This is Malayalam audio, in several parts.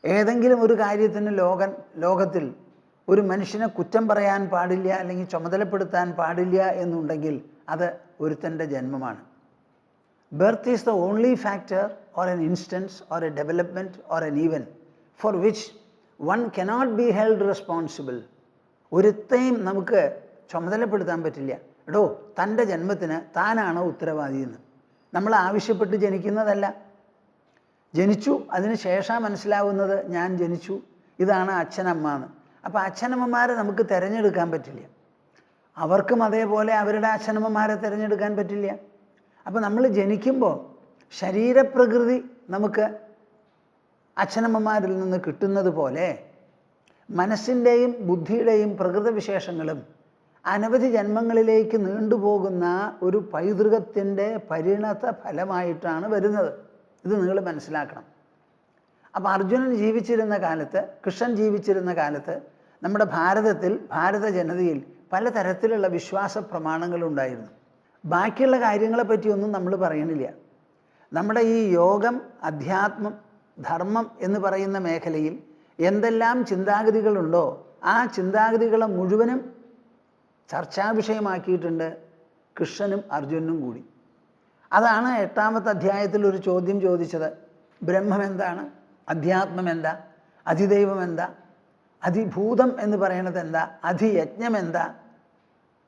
ഏതെങ്കിലും ഒരു കാര്യത്തിന് ലോകത്തിൽ ഒരു മനുഷ്യനെ കുറ്റം പറയാൻ പാടില്ല, അല്ലെങ്കിൽ ചുമതലപ്പെടുത്താൻ പാടില്ല എന്നുണ്ടെങ്കിൽ അത് ഒരുത്തൻ്റെ ജന്മമാണ്. Birth is the only factor or an instance or a development or an event for which one cannot be held responsible. ഒരുത്തെയും നമുക്ക് ചുമതലപ്പെടുത്താൻ പറ്റില്ല. എടോ, തൻ്റെ ജന്മത്തിന് താനാണോ ഉത്തരവാദിയെന്ന്. നമ്മൾ ആവശ്യപ്പെട്ട് ജനിക്കുന്നതല്ല. ജനിച്ചു, അതിന് ശേഷം മനസ്സിലാവുന്നത് ഞാൻ ജനിച്ചു, ഇതാണ് അച്ഛനമ്മ എന്ന്. അപ്പോൾ അച്ഛനമ്മമാരെ നമുക്ക് തിരഞ്ഞെടുക്കാൻ പറ്റില്ല. അവർക്കും അതേപോലെ അവരുടെ അച്ഛനമ്മമാരെ തിരഞ്ഞെടുക്കാൻ പറ്റില്ല. അപ്പോൾ നമ്മൾ ജനിക്കുമ്പോൾ ശരീരപ്രകൃതി നമുക്ക് അച്ഛനമ്മമാരിൽ നിന്ന് കിട്ടുന്നത് പോലെ മനസ്സിൻ്റെയും ബുദ്ധിയുടെയും പ്രകൃതവിശേഷങ്ങളും അനവധി ജന്മങ്ങളിലേക്ക് നീണ്ടുപോകുന്ന ഒരു പൈതൃകത്തിൻ്റെ പരിണത ഫലമായിട്ടാണ് വരുന്നത്. ഇത് നിങ്ങൾ മനസ്സിലാക്കണം. അപ്പോൾ അർജുനൻ ജീവിച്ചിരുന്ന കാലത്ത്, കൃഷ്ണൻ ജീവിച്ചിരുന്ന കാലത്ത് നമ്മുടെ ഭാരതത്തിൽ, ഭാരത ജനതയിൽ പലതരത്തിലുള്ള വിശ്വാസ പ്രമാണങ്ങളുണ്ടായിരുന്നു. ബാക്കിയുള്ള കാര്യങ്ങളെ പറ്റിയൊന്നും നമ്മൾ പറയണില്ല. നമ്മുടെ ഈ യോഗം, അധ്യാത്മം, ധർമ്മം എന്ന് പറയുന്ന മേഖലയിൽ എന്തെല്ലാം ചിന്താഗതികളുണ്ടോ ആ ചിന്താഗതികളെ മുഴുവനും ചർച്ചാ വിഷയമാക്കിയിട്ടുണ്ട് കൃഷ്ണനും അർജുനനും കൂടി. അതാണ് 8ാമത്തെ അധ്യായത്തിൽ ഒരു ചോദ്യം ചോദിച്ചത്. ബ്രഹ്മം എന്താണ്? അധ്യാത്മം എന്താ? അധിദൈവം എന്താ? അധിഭൂതം എന്ന് പറയുന്നത് എന്താ? അധിയജ്ഞം എന്താ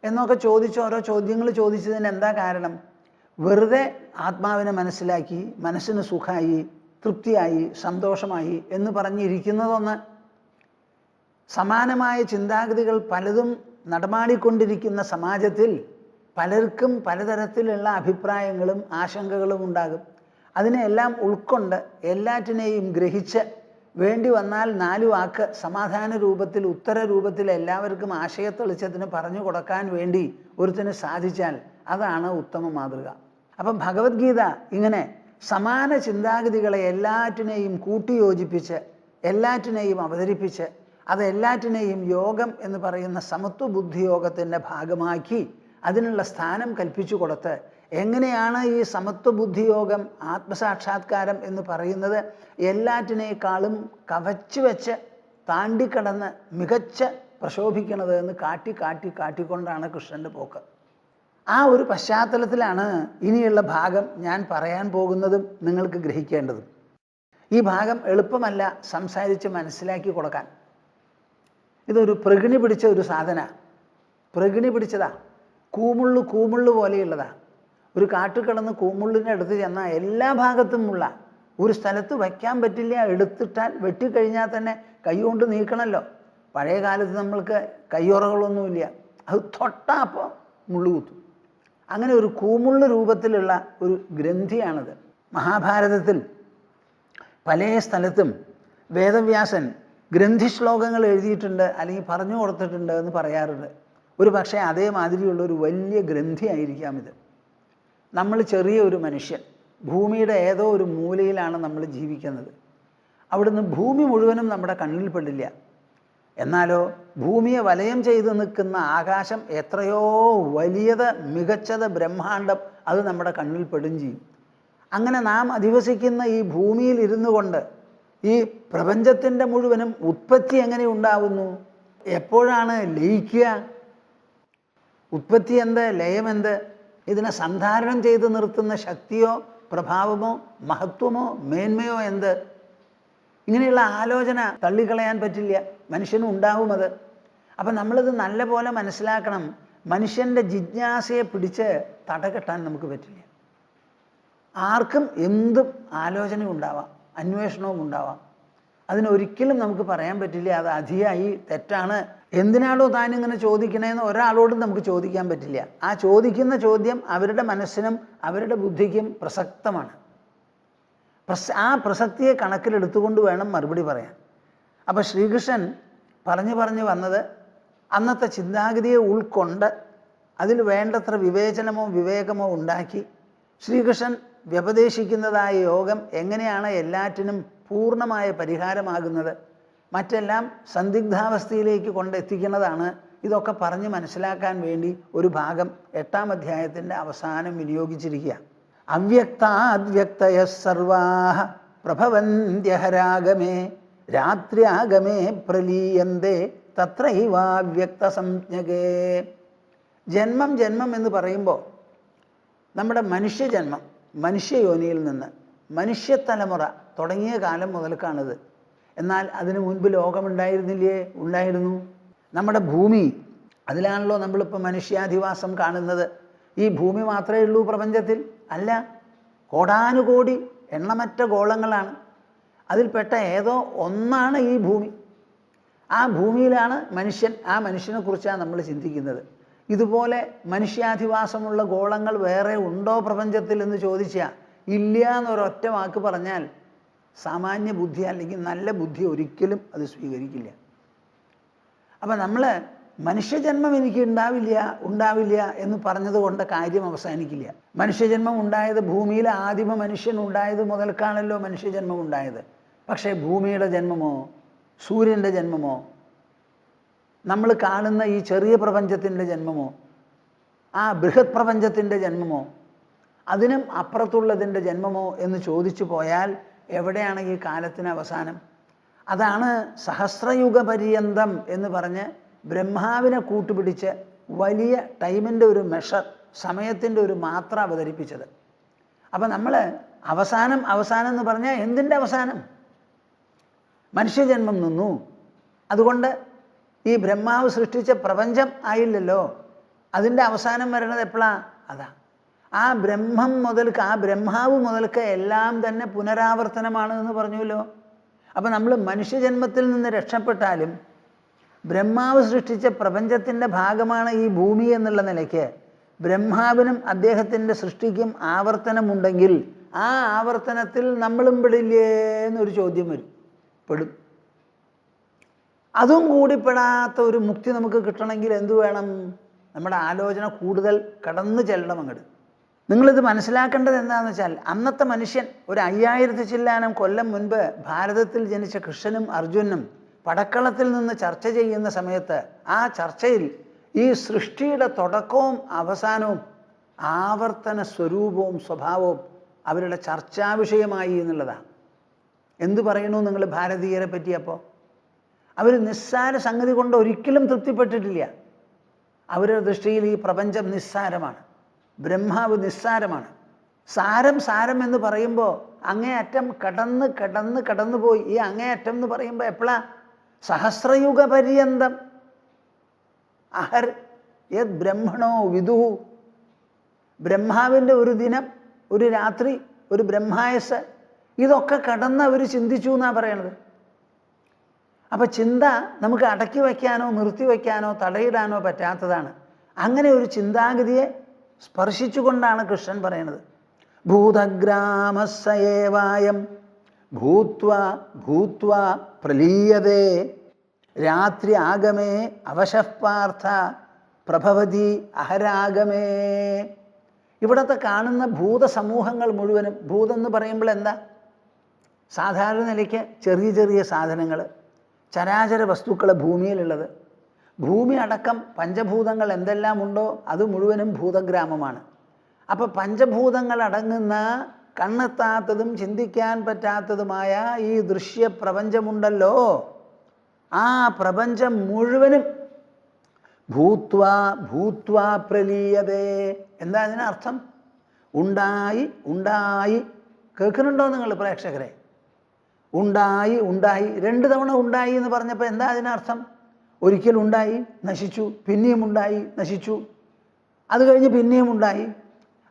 എന്നൊക്കെ ചോദിച്ച് ഓരോ ചോദ്യങ്ങൾ ചോദിച്ചതിന് എന്താ കാരണം? വെറുതെ ആത്മാവിനെ മനസ്സിലാക്കി മനസ്സിന് സുഖമായി, തൃപ്തിയായി, സന്തോഷമായി എന്ന് പറഞ്ഞിരിക്കുന്നതൊന്ന്. സമാനമായ ചിന്താഗതികൾ പലതും നടമാടിക്കൊണ്ടിരിക്കുന്ന സമാജത്തിൽ പലർക്കും പലതരത്തിലുള്ള അഭിപ്രായങ്ങളും ആശങ്കകളും ഉണ്ടാകും. അതിനെല്ലാം ഉൾക്കൊണ്ട് എല്ലാറ്റിനെയും ഗ്രഹിച്ച് വേണ്ടി വന്നാൽ 4 വാക്ക് സമാധാന രൂപത്തിൽ, ഉത്തര രൂപത്തിൽ എല്ലാവർക്കും ആശയത്തെളിച്ചത്തിന് പറഞ്ഞു കൊടുക്കാൻ വേണ്ടി ഒരുത്തിന് സാധിച്ചാൽ അതാണ് ഉത്തമ മാതൃക. അപ്പം ഭഗവത്ഗീത ഇങ്ങനെ സമാന ചിന്താഗതികളെ എല്ലാറ്റിനെയും കൂട്ടിയോജിപ്പിച്ച്, എല്ലാറ്റിനെയും അവതരിപ്പിച്ച്, അതെല്ലാറ്റിനെയും യോഗം എന്ന് പറയുന്ന സമത്വ ബുദ്ധിയോഗത്തിൻ്റെ ഭാഗമാക്കി അതിനുള്ള സ്ഥാനം കൽപ്പിച്ചു കൊടുത്ത്, എങ്ങനെയാണ് ഈ സമത്വ ബുദ്ധിയോഗം, ആത്മസാക്ഷാത്കാരം എന്ന് പറയുന്നത് എല്ലാറ്റിനേക്കാളും കവച്ചു വെച്ച് താണ്ടിക്കടന്ന് മികച്ച പ്രശോഭിക്കണത് എന്ന് കാട്ടിക്കൊണ്ടാണ് കൃഷ്ണൻ്റെ പോക്ക്. ആ ഒരു പശ്ചാത്തലത്തിലാണ് ഇനിയുള്ള ഭാഗം ഞാൻ പറയാൻ പോകുന്നതും നിങ്ങൾക്ക് ഗ്രഹിക്കേണ്ടതും. ഈ ഭാഗം എളുപ്പമല്ല സംസാരിച്ച് മനസ്സിലാക്കി കൊടുക്കാൻ. ഇതൊരു പ്രകിണി പിടിച്ച ഒരു സാധന, പ്രകിണി പിടിച്ചതാ, കൂമുള്ളു പോലെയുള്ളതാ. ഒരു കാട്ടിൽ കിടന്ന് കൂമുള്ളിൻ്റെ അടുത്ത് ചെന്നാൽ എല്ലാ ഭാഗത്തും മുള്ള, ഒരു സ്ഥലത്ത് വയ്ക്കാൻ പറ്റില്ല. എടുത്തിട്ടാൽ വെട്ടിക്കഴിഞ്ഞാൽ തന്നെ കൈകൊണ്ട് നീക്കണമല്ലോ. പഴയ കാലത്ത് നമ്മൾക്ക് കയ്യുറകളൊന്നുമില്ല, അത് തൊട്ടാ അപ്പോൾ മുള്ളു കുത്തും. അങ്ങനെ ഒരു കൂമുള്ള രൂപത്തിലുള്ള ഒരു ഗ്രന്ഥിയാണത്. മഹാഭാരതത്തിൽ പല സ്ഥലത്തും വേദവ്യാസൻ ഗ്രന്ഥി ശ്ലോകങ്ങൾ എഴുതിയിട്ടുണ്ട്, അല്ലെങ്കിൽ പറഞ്ഞു കൊടുത്തിട്ടുണ്ട് എന്ന് പറയാറുണ്ട്. ഒരു പക്ഷേ അതേമാതിരിയുള്ള ഒരു വലിയ ഗ്രന്ഥിയായിരിക്കാം ഇത്. നമ്മൾ ചെറിയ ഒരു മനുഷ്യൻ, ഭൂമിയുടെ ഏതോ ഒരു മൂലയിലാണ് നമ്മൾ ജീവിക്കുന്നത്. അവിടുന്ന് ഭൂമി മുഴുവനും നമ്മുടെ കണ്ണിൽ പെടില്ല. എന്നാലോ ഭൂമിയെ വലയം ചെയ്ത് നിൽക്കുന്ന ആകാശം എത്രയോ വലിയത്, മികച്ചത്, ബ്രഹ്മാണ്ടം, അത് നമ്മുടെ കണ്ണിൽ പെടും ചെയ്യും. അങ്ങനെ നാം അധിവസിക്കുന്ന ഈ ഭൂമിയിൽ ഇരുന്നു കൊണ്ട് ഈ പ്രപഞ്ചത്തിൻ്റെ മുഴുവനും ഉത്പത്തി എങ്ങനെ ഉണ്ടാവുന്നു? എപ്പോഴാണ് ലയിക്കുക? ഉത്പത്തി എന്ത്, ലയമെന്ത്? ഇതിനെ സന്ധാരണം ചെയ്ത് നിർത്തുന്ന ശക്തിയോ പ്രഭാവമോ മഹത്വമോ മേന്മയോ എന്ത്? ഇങ്ങനെയുള്ള ആലോചന തള്ളിക്കളയാൻ പറ്റില്ല, മനുഷ്യനും ഉണ്ടാവും അത്. അപ്പം നമ്മളിത് നല്ല പോലെ മനസ്സിലാക്കണം. മനുഷ്യൻ്റെ ജിജ്ഞാസയെ പിടിച്ച് തടകെട്ടാൻ നമുക്ക് പറ്റില്ല. ആർക്കും എന്തും ആലോചന ഉണ്ടാവാം, അന്വേഷണവും ഉണ്ടാവാം. അതിനൊരിക്കലും നമുക്ക് പറയാൻ പറ്റില്ല അത് അധികമായി തെറ്റാണ്. എന്തിനാണോ താനിങ്ങനെ ചോദിക്കണേന്ന് ഒരാളോടും നമുക്ക് ചോദിക്കാൻ പറ്റില്ല. ആ ചോദിക്കുന്ന ചോദ്യം അവരുടെ മനസ്സിനും അവരുടെ ബുദ്ധിക്കും പ്രസക്തമാണ്. ആ പ്രസക്തിയെ കണക്കിലെടുത്തുകൊണ്ട് വേണം മറുപടി പറയാൻ. അപ്പോൾ ശ്രീകൃഷ്ണൻ പറഞ്ഞു വന്നത് അന്നത്തെ ചിന്താഗതിയെ ഉൾക്കൊണ്ട് അതിൽ വേണ്ടത്ര വിവേചനമോ വിവേകമോ ഉണ്ടാക്കി ശ്രീകൃഷ്ണൻ വ്യപദേശിക്കുന്നതായ യോഗം എങ്ങനെയാണ് എല്ലാറ്റിനും പൂർണ്ണമായ പരിഹാരമാകുന്നത്, മറ്റെല്ലാം സന്ദിഗ്ധാവസ്ഥയിലേക്ക് കൊണ്ടെത്തിക്കുന്നതാണ്. ഇതൊക്കെ പറഞ്ഞ് മനസ്സിലാക്കാൻ വേണ്ടി ഒരു ഭാഗം 8ാം അധ്യായത്തിൻ്റെ അവസാനം വിനിയോഗിച്ചിരിക്കുക. അവ്യക്താദ്വ്യക്തയ സർവാഹ പ്രഭവന്ത്യഹരാഗമേ രാത്ര്യാഗമേ പ്രലീയന്തേ തത്രൈവാവ്യക്തസംജ്ഞകേ. ജന്മം ജന്മം എന്ന് പറയുമ്പോൾ നമ്മുടെ മനുഷ്യജന്മം, മനുഷ്യയോനിയിൽ നിന്ന് മനുഷ്യത്തലമുറ തുടങ്ങിയ കാലം മുതൽക്കാണിത്. എന്നാൽ അതിനു മുൻപ് ലോകമുണ്ടായിരുന്നില്ലേ? ഉണ്ടായിരുന്നു. നമ്മുടെ ഭൂമി, അതിലാണല്ലോ നമ്മളിപ്പോൾ മനുഷ്യാധിവാസം കാണുന്നത്. ഈ ഭൂമി മാത്രമേ ഉള്ളൂ പ്രപഞ്ചത്തിൽ? അല്ല, കോടാനുകോടി എണ്ണമറ്റ ഗോളങ്ങളാണ്. അതിൽപ്പെട്ട ഏതോ ഒന്നാണ് ഈ ഭൂമി. ആ ഭൂമിയിലാണ് മനുഷ്യൻ. ആ മനുഷ്യനെ കുറിച്ചാണ് നമ്മൾ ചിന്തിക്കുന്നത്. ഇതുപോലെ മനുഷ്യാധിവാസമുള്ള ഗോളങ്ങൾ വേറെ ഉണ്ടോ പ്രപഞ്ചത്തിൽ എന്ന് ചോദിച്ചാൽ ഇല്ല എന്നൊരൊറ്റ വാക്ക് പറഞ്ഞാൽ സാമാന്യ ബുദ്ധി അല്ലെങ്കിൽ നല്ല ബുദ്ധി ഒരിക്കലും അത് സ്വീകരിക്കില്ല. അപ്പം നമ്മൾ മനുഷ്യജന്മം എനിക്ക് ഉണ്ടാവില്ല എന്ന് പറഞ്ഞതുകൊണ്ട് കാര്യം അവസാനിക്കില്ല. മനുഷ്യജന്മം ഉണ്ടായത് ഭൂമിയിൽ ആദിമ മനുഷ്യൻ ഉണ്ടായത് മുതൽക്കാണല്ലോ മനുഷ്യജന്മം ഉണ്ടായത്. പക്ഷേ ഭൂമിയുടെ ജന്മമോ സൂര്യൻ്റെ ജന്മമോ നമ്മൾ കാണുന്ന ഈ ചെറിയ പ്രപഞ്ചത്തിൻ്റെ ജന്മമോ ആ ബൃഹത് പ്രപഞ്ചത്തിൻ്റെ ജന്മമോ അതിനും അപ്പുറത്തുള്ളതിൻ്റെ ജന്മമോ എന്ന് ചോദിച്ചു പോയാൽ എവിടെയാണ് ഈ കാലത്തിന് അവസാനം? അതാണ് സഹസ്രയുഗ പര്യന്തം എന്ന് പറഞ്ഞ് ബ്രഹ്മാവിനെ കൂട്ടുപിടിച്ച് വലിയ ടൈമിൻ്റെ ഒരു മെഷർ, സമയത്തിൻ്റെ ഒരു മാത്ര അവതരിപ്പിച്ചത്. അപ്പം നമ്മൾ അവസാനം എന്ന് പറഞ്ഞാൽ എന്തിൻ്റെ അവസാനം? മനുഷ്യജന്മം നിന്നു. അതുകൊണ്ട് ഈ ബ്രഹ്മാവ് സൃഷ്ടിച്ച പ്രപഞ്ചം ആയില്ലല്ലോ. അതിൻ്റെ അവസാനം വരണത് എപ്പോഴാണ്? അതാ ആ ബ്രഹ്മം മുതൽക്ക്, ആ ബ്രഹ്മാവ് മുതൽക്ക് എല്ലാം തന്നെ പുനരാവർത്തനമാണ് എന്ന് പറഞ്ഞുവല്ലോ. അപ്പം നമ്മൾ മനുഷ്യജന്മത്തിൽ നിന്ന് രക്ഷപ്പെട്ടാലും ബ്രഹ്മാവ് സൃഷ്ടിച്ച പ്രപഞ്ചത്തിൻ്റെ ഭാഗമാണ് ഈ ഭൂമി എന്നുള്ള നിലയ്ക്ക് ബ്രഹ്മാവിനും അദ്ദേഹത്തിൻ്റെ സൃഷ്ടിക്കും ആവർത്തനമുണ്ടെങ്കിൽ ആ ആവർത്തനത്തിൽ നമ്മളും പെടില്ലേ എന്നൊരു ചോദ്യം വരും. പെടും. അതും കൂടി പെടാത്ത ഒരു മുക്തി നമുക്ക് കിട്ടണമെങ്കിൽ എന്തു വേണം? നമ്മുടെ ആലോചന കൂടുതൽ കടന്നു ചെല്ലണം അങ്ങോട്ട്. നിങ്ങളിത് മനസ്സിലാക്കേണ്ടത് എന്താണെന്ന് വെച്ചാൽ, അന്നത്തെ മനുഷ്യൻ ഒരു 5000 ചില്ലാനം കൊല്ലം മുൻപ് ഭാരതത്തിൽ ജനിച്ച കൃഷ്ണനും അർജുനും പടക്കളത്തിൽ നിന്ന് ചർച്ച ചെയ്യുന്ന സമയത്ത് ആ ചർച്ചയിൽ ഈ സൃഷ്ടിയുടെ തുടക്കവും അവസാനവും ആവർത്തന സ്വരൂപവും സ്വഭാവവും അവരുടെ ചർച്ചാ വിഷയമായി എന്നുള്ളതാണ്. എന്തു പറയണു നിങ്ങൾ ഭാരതീയരെ പറ്റി? അപ്പോൾ അവർ നിസ്സാര സംഗതി കൊണ്ട് ഒരിക്കലും തൃപ്തിപ്പെട്ടിട്ടില്ല. അവരുടെ ദൃഷ്ടിയിൽ ഈ പ്രപഞ്ചം നിസ്സാരമാണ്, ബ്രഹ്മാവ് നിസ്സാരമാണ്. സാരം എന്ന് പറയുമ്പോൾ അങ്ങേയറ്റം കടന്നു പോയി. ഈ അങ്ങേയറ്റം എന്ന് പറയുമ്പോൾ എപ്പോഴാ? സഹസ്രയുഗ പര്യന്തം. അഹർ യത് ബ്രഹ്മണോ വിദുഹു. ബ്രഹ്മാവിൻ്റെ ഒരു ദിനം, ഒരു രാത്രി, ഒരു ബ്രഹ്മായസ്, ഇതൊക്കെ കടന്ന് അവർ ചിന്തിച്ചു എന്നാണ് പറയണത്. അപ്പം ചിന്ത നമുക്ക് അടക്കി വയ്ക്കാനോ നിർത്തി വയ്ക്കാനോ തടയിടാനോ പറ്റാത്തതാണ്. അങ്ങനെ ഒരു ചിന്താഗതിയെ സ്പർശിച്ചുകൊണ്ടാണ് കൃഷ്ണൻ പറയുന്നത്, ഭൂതഗ്രാമസ്സയേവായം ഭൂത്വാ പ്രലീയതേ രാത്രി ആഗമേ അവശഃപാർത്ഥ പ്രഭവതി അഹരാഗമേ. ഇവിടത്തെ കാണുന്ന ഭൂതസമൂഹങ്ങൾ മുഴുവനും, ഭൂതം എന്ന് പറയുമ്പോൾ എന്താ? സാധാരണ നിലയ്ക്ക് ചെറിയ ചെറിയ സാധനങ്ങൾ, ചരാചര വസ്തുക്കൾ ഭൂമിയിലുള്ളത്. ഭൂമി അടക്കം പഞ്ചഭൂതങ്ങൾ എന്തെല്ലാം ഉണ്ടോ അത് മുഴുവനും ഭൂതഗ്രാമമാണ്. അപ്പോൾ പഞ്ചഭൂതങ്ങൾ അടങ്ങുന്ന കണ്ണെത്താത്തതും ചിന്തിക്കാൻ പറ്റാത്തതുമായ ഈ ദൃശ്യപ്രപഞ്ചമുണ്ടല്ലോ, ആ പ്രപഞ്ചം മുഴുവനും ഭൂത്വാ പ്രലീയതേ. എന്താ അതിനർത്ഥം? ഉണ്ടായി. കേൾക്കുന്നുണ്ടോ നിങ്ങൾ പ്രേക്ഷകരെ? ഉണ്ടായി 2 തവണ ഉണ്ടായി എന്ന് പറഞ്ഞപ്പോൾ എന്താ അതിനർത്ഥം? ഒരിക്കൽ ഉണ്ടായി, നശിച്ചു, പിന്നെയും ഉണ്ടായി, നശിച്ചു, അത് കഴിഞ്ഞ് പിന്നെയും ഉണ്ടായി.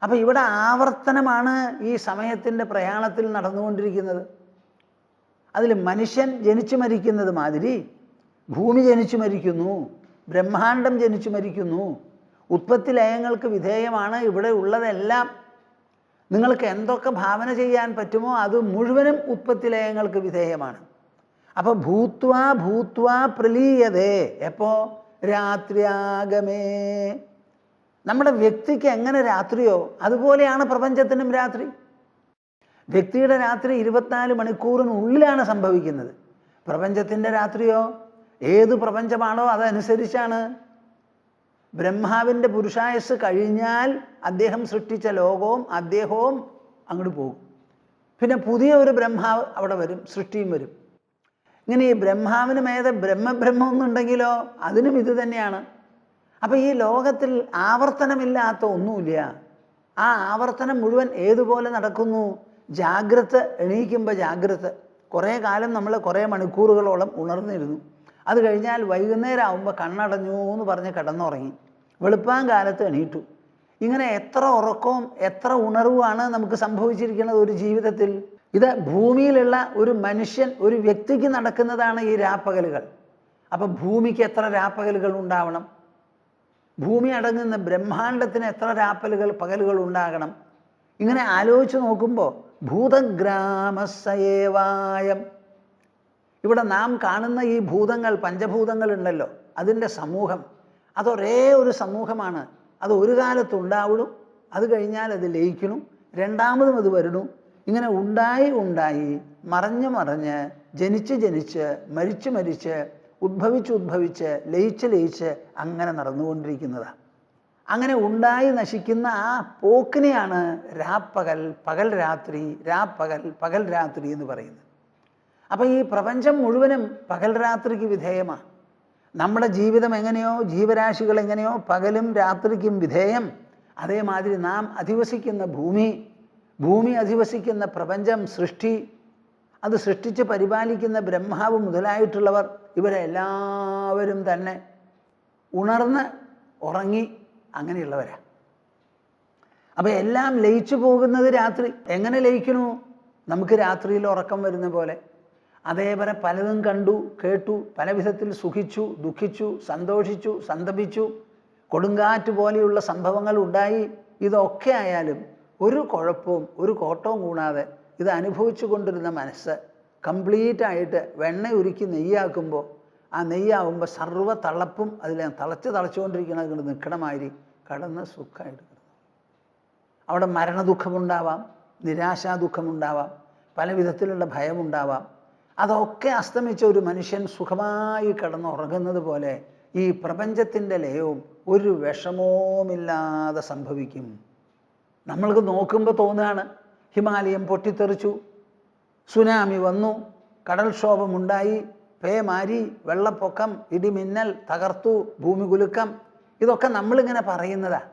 അപ്പം ഇവിടെ ആവർത്തനമാണ് ഈ സമയത്തിൻ്റെ പ്രയാണത്തിൽ നടന്നുകൊണ്ടിരിക്കുന്നത്. അതിൽ മനുഷ്യൻ ജനിച്ചു മരിക്കുന്നത് മാതിരി ഭൂമി ജനിച്ചു മരിക്കുന്നു, ബ്രഹ്മാണ്ടം ജനിച്ചു മരിക്കുന്നു. ഉത്പത്തി ലയങ്ങൾക്ക് വിധേയമാണ് ഇവിടെ ഉള്ളതെല്ലാം. നിങ്ങൾക്ക് എന്തൊക്കെ ഭാവന ചെയ്യാൻ പറ്റുമോ അത് മുഴുവനും ഉത്പത്തി ലയങ്ങൾക്ക് വിധേയമാണ്. അപ്പോൾ ഭൂത്വാ പ്രലീയതേ. എപ്പോ? രാത്രിയാഗമേ. നമ്മുടെ വ്യക്തിക്ക് എങ്ങനെ രാത്രിയോ അതുപോലെയാണ് പ്രപഞ്ചത്തിനും രാത്രി. വ്യക്തിയുടെ രാത്രി 24 മണിക്കൂറിനുള്ളിലാണ് സംഭവിക്കുന്നത്. പ്രപഞ്ചത്തിൻ്റെ രാത്രിയോ ഏത് പ്രപഞ്ചമാണോ അതനുസരിച്ചാണ്. ബ്രഹ്മാവിൻ്റെ പുരുഷായസ് കഴിഞ്ഞാൽ അദ്ദേഹം സൃഷ്ടിച്ച ലോകവും അദ്ദേഹവും അങ്ങോട്ട് പോകും. പിന്നെ പുതിയ ഒരു ബ്രഹ്മാവ് അവിടെ വരും, സൃഷ്ടിയും വരും. ഇങ്ങനെ ഈ ബ്രഹ്മാവിന് മേതെ ബ്രഹ്മബ്രഹ്മം എന്നുണ്ടെങ്കിലോ അതിനും ഇത് തന്നെയാണ്. അപ്പം ഈ ലോകത്തിൽ ആവർത്തനമില്ലാത്ത ഒന്നുമില്ല. ആ ആവർത്തനം മുഴുവൻ ഏതുപോലെ നടക്കുന്നു? ജാഗ്രത, എണീക്കുമ്പോൾ ജാഗ്രത. കുറേ കാലം നമ്മൾ കുറേ മണിക്കൂറുകളോളം ഉണർന്നിരുന്നു. അത് കഴിഞ്ഞാൽ വൈകുന്നേരം ആകുമ്പോൾ കണ്ണടഞ്ഞു എന്ന് പറഞ്ഞ് കിടന്നുറങ്ങി. വെളുപ്പാൻ കാലത്ത് എണീറ്റു. ഇങ്ങനെ എത്ര ഉറക്കവും എത്ര ഉണർവുമാണ് നമുക്ക് സംഭവിച്ചിരിക്കുന്നത് ഒരു ജീവിതത്തിൽ. ഇത് ഭൂമിയിലുള്ള ഒരു മനുഷ്യൻ, ഒരു വ്യക്തിക്ക് നടക്കുന്നതാണ് ഈ രാപ്പകലുകൾ. അപ്പം ഭൂമിക്ക് എത്ര രാപ്പകലുകൾ ഉണ്ടാവണം? ഭൂമി അടങ്ങുന്ന ബ്രഹ്മാണ്ടത്തിന് എത്ര പകലുകൾ ഉണ്ടാകണം? ഇങ്ങനെ ആലോചിച്ച് നോക്കുമ്പോൾ ഭൂതഗ്രാമസയേവായം, ഇവിടെ നാം കാണുന്ന ഈ ഭൂതങ്ങൾ, പഞ്ചഭൂതങ്ങൾ ഉണ്ടല്ലോ, അതിൻ്റെ സമൂഹം അതൊരേ ഒരു സമൂഹമാണ്. അത് ഒരു കാലത്തുണ്ടാവണം, അത് കഴിഞ്ഞാൽ അത് ലയിക്കണം, രണ്ടാമതും അത് വരണം. ഇങ്ങനെ ഉണ്ടായി മറിഞ്ഞ് ജനിച്ച് മരിച്ച് ഉദ്ഭവിച്ച് ലയിച്ച് അങ്ങനെ നടന്നുകൊണ്ടിരിക്കുന്നതാണ്. അങ്ങനെ ഉണ്ടായി നശിക്കുന്ന ആ പോക്കിനെയാണ് രാപ്പകൽ, പകൽ രാത്രി, പകൽ രാത്രി എന്ന് പറയുന്നത്. അപ്പം ഈ പ്രപഞ്ചം മുഴുവനും പകൽ രാത്രിക്ക് വിധേയമാണ്. നമ്മുടെ ജീവിതം എങ്ങനെയോ, ജീവരാശികൾ എങ്ങനെയോ പകലും രാത്രിക്കും വിധേയം, അതേമാതിരി നാം അധിവസിക്കുന്ന ഭൂമി അധിവസിക്കുന്ന പ്രപഞ്ചം, സൃഷ്ടി, അത് സൃഷ്ടിച്ച് പരിപാലിക്കുന്ന ബ്രഹ്മാവ് മുതലായിട്ടുള്ളവർ, ഇവരെല്ലാവരും തന്നെ ഉണർന്ന് ഉറങ്ങി അങ്ങനെയുള്ളവരാ. അപ്പം എല്ലാം ലയിച്ചു പോകുന്നത് രാത്രി. എങ്ങനെ ലയിക്കണു? നമുക്ക് രാത്രിയിൽ ഉറക്കം വരുന്ന പോലെ. അതേപോലെ പലതും കണ്ടു കേട്ടു, പല വിധത്തിൽ സുഖിച്ചു, ദുഃഖിച്ചു, സന്തോഷിച്ചു, സന്തപിച്ചു, കൊടുങ്കാറ്റ് പോലെയുള്ള സംഭവങ്ങൾ ഉണ്ടായി. ഇതൊക്കെ ആയാലും ഒരു കുഴപ്പവും ഒരു കോട്ടവും കൂടാതെ ഇത് അനുഭവിച്ചു കൊണ്ടിരുന്ന മനസ്സ് കംപ്ലീറ്റായിട്ട് വെണ്ണ ഉരുക്കി നെയ്യാക്കുമ്പോൾ, ആ നെയ്യാവുമ്പോൾ സർവ്വ തളപ്പും അതിൽ തളച്ചുകൊണ്ടിരിക്കുന്നത് കൊണ്ട് നിൽക്കണമാതിരി കടന്ന് സുഖമായിട്ട് കിടന്നു. അവിടെ മരണദുഃഖമുണ്ടാവാം, നിരാശാ ദുഃഖമുണ്ടാവാം, പല വിധത്തിലുള്ള ഭയമുണ്ടാവാം. അതൊക്കെ അസ്തമിച്ച ഒരു മനുഷ്യൻ സുഖമായി കിടന്നുറങ്ങുന്നത് പോലെ ഈ പ്രപഞ്ചത്തിൻ്റെ ലയവും ഒരു വിഷമവുമില്ലാതെ സംഭവിക്കും. നമ്മൾക്ക് നോക്കുമ്പോൾ തോന്നുകയാണ് ഹിമാലയം പൊട്ടിത്തെറിച്ചു, സുനാമി വന്നു, കടൽക്ഷോഭമുണ്ടായി, പേമാരി, വെള്ളപ്പൊക്കം, ഇടിമിന്നൽ, തകർത്തു, ഭൂമി കുലുക്കം, ഇതൊക്കെ നമ്മളിങ്ങനെ പറയുന്നതാണ്.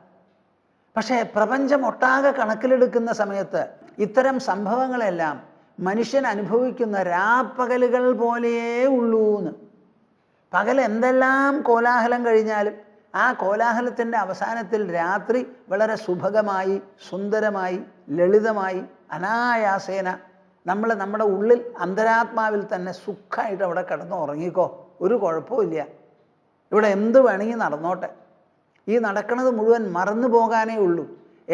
പക്ഷേ പ്രപഞ്ചം ഒട്ടാകെ കണക്കിലെടുക്കുന്ന സമയത്ത് ഇത്തരം സംഭവങ്ങളെല്ലാം മനുഷ്യൻ അനുഭവിക്കുന്ന രാപ്പകലുകൾ പോലെയേ ഉള്ളൂ എന്ന്. പകൽ എന്തെല്ലാം കോലാഹലം കഴിഞ്ഞാലും ആ കോലാഹലത്തിൻ്റെ അവസാനത്തിൽ രാത്രി വളരെ സുഭഗമായി, സുന്ദരമായി, ലളിതമായി, അനായാസേന നമ്മുടെ ഉള്ളിൽ അന്തരാത്മാവിൽ തന്നെ സുഖമായിട്ട് അവിടെ കിടന്ന് ഉറങ്ങിക്കോ, ഒരു കുഴപ്പമില്ല, ഇവിടെ എന്ത് വേണമെങ്കിൽ നടന്നോട്ടെ, ഈ നടക്കുന്നത് മുഴുവൻ മറന്നു പോകാനേ ഉള്ളൂ.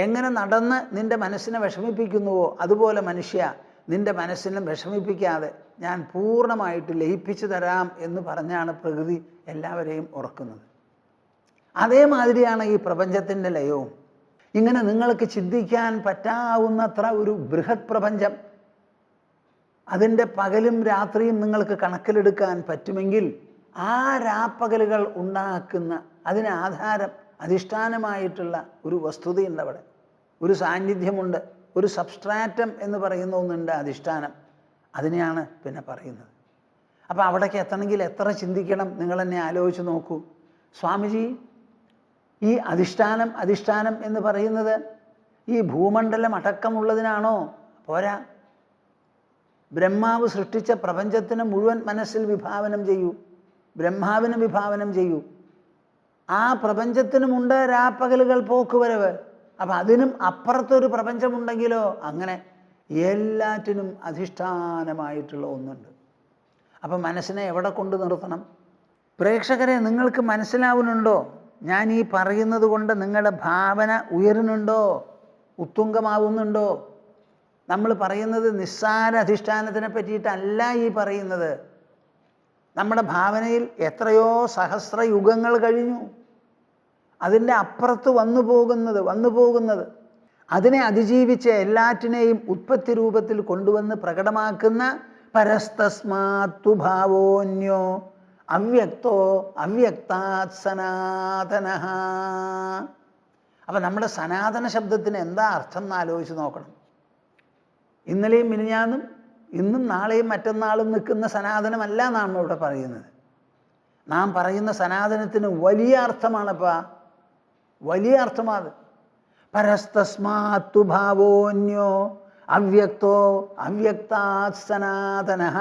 എങ്ങനെ നടന്ന് നിൻ്റെ മനസ്സിനെ വിഷമിപ്പിക്കുന്നുവോ അതുപോലെ മനുഷ്യ നിൻ്റെ മനസ്സിനെ വിഷമിപ്പിക്കാതെ ഞാൻ പൂർണ്ണമായിട്ട് ലയിപ്പിച്ചു തരാം എന്ന് പറഞ്ഞാണ് പ്രകൃതി എല്ലാവരെയും ഉറക്കുന്നത്. അതേമാതിരിയാണ് ഈ പ്രപഞ്ചത്തിൻ്റെ ലയവും. ഇങ്ങനെ നിങ്ങൾക്ക് ചിന്തിക്കാൻ പറ്റാവുന്നത്ര ഒരു ബൃഹത് പ്രപഞ്ചം, അതിൻ്റെ പകലും രാത്രിയും നിങ്ങൾക്ക് കണക്കിലെടുക്കാൻ പറ്റുമെങ്കിൽ ആ രാപ്പകലുകൾ ഉണ്ടാക്കുന്ന അതിന് ആധാരം, അധിഷ്ഠാനമായിട്ടുള്ള ഒരു വസ്തുതയുണ്ട് അവിടെ, ഒരു സാന്നിധ്യമുണ്ട്, ഒരു സബ്സ്ട്രാറ്റം എന്ന് പറയുന്ന ഒന്നുണ്ട്, അധിഷ്ഠാനം. അതിനെയാണ് പിന്നെ പറയുന്നത്. അപ്പോൾ അവിടേക്ക് എത്തണമെങ്കിൽ എത്ര ചിന്തിക്കണം? നിങ്ങൾ തന്നെ ആലോചിച്ച് നോക്കൂ. സ്വാമിജി, ഈ അധിഷ്ഠാനം എന്ന് പറയുന്നത് ഈ ഭൂമണ്ഡലം അടക്കമുള്ളതിനാണോ? പോരാ. ബ്രഹ്മാവ് സൃഷ്ടിച്ച പ്രപഞ്ചത്തിന് മുഴുവൻ മനസ്സിൽ വിഭാവനം ചെയ്യൂ, ബ്രഹ്മാവിന് വിഭാവനം ചെയ്യൂ. ആ പ്രപഞ്ചത്തിനുമുണ്ട് രാപ്പകലുകൾ പോക്കുവരവ്. അപ്പം അതിനും അപ്പുറത്തൊരു പ്രപഞ്ചമുണ്ടെങ്കിലോ? അങ്ങനെ എല്ലാറ്റിനും അധിഷ്ഠാനമായിട്ടുള്ള ഒന്നുണ്ട്. അപ്പം മനസ്സിനെ എവിടെ കൊണ്ട് നിർത്തണം? പ്രേക്ഷകരെ, നിങ്ങൾക്ക് മനസ്സിലാവുന്നുണ്ടോ? ഞാൻ ഈ പറയുന്നത് കൊണ്ട് നിങ്ങളുടെ ഭാവന ഉയരുന്നുണ്ടോ, ഉത്തുംഗമാവുന്നുണ്ടോ? നമ്മൾ പറയുന്നത് നിസ്സാര അധിഷ്ഠാനത്തിനെ പറ്റിയിട്ടല്ല ഈ പറയുന്നത്. നമ്മുടെ ഭാവനയിൽ എത്രയോ സഹസ്ര യുഗങ്ങൾ കഴിഞ്ഞു, അതിൻ്റെ അപ്പുറത്ത് വന്നു പോകുന്നത് അതിനെ അതിജീവിച്ച് എല്ലാറ്റിനെയും ഉത്പത്തി രൂപത്തിൽ കൊണ്ടുവന്ന് പ്രകടമാക്കുന്ന പരസ്തസ്മാത്തു ഭാവോന്യോ അവ്യക്തോ അവ്യക്താത് സനാതനഃ. അപ്പം നമ്മുടെ സനാതന ശബ്ദത്തിന് എന്താ അർത്ഥം എന്ന് ആലോചിച്ച് നോക്കണം. ഇന്നലെയും മിനിഞ്ഞാന്നും ഇന്നും നാളെയും മറ്റന്നാളും നിൽക്കുന്ന സനാതനമല്ല നാം ഇവിടെ പറയുന്നത്. നാം പറയുന്ന സനാതനത്തിന് വലിയ അർത്ഥമാണപ്പാ, വലിയ അർത്ഥമാണ്. പരസ്തസ്മാത്തു ഭാവോന്യോ അവ്യക്തോ അവ്യക്താത് സനാതനഃ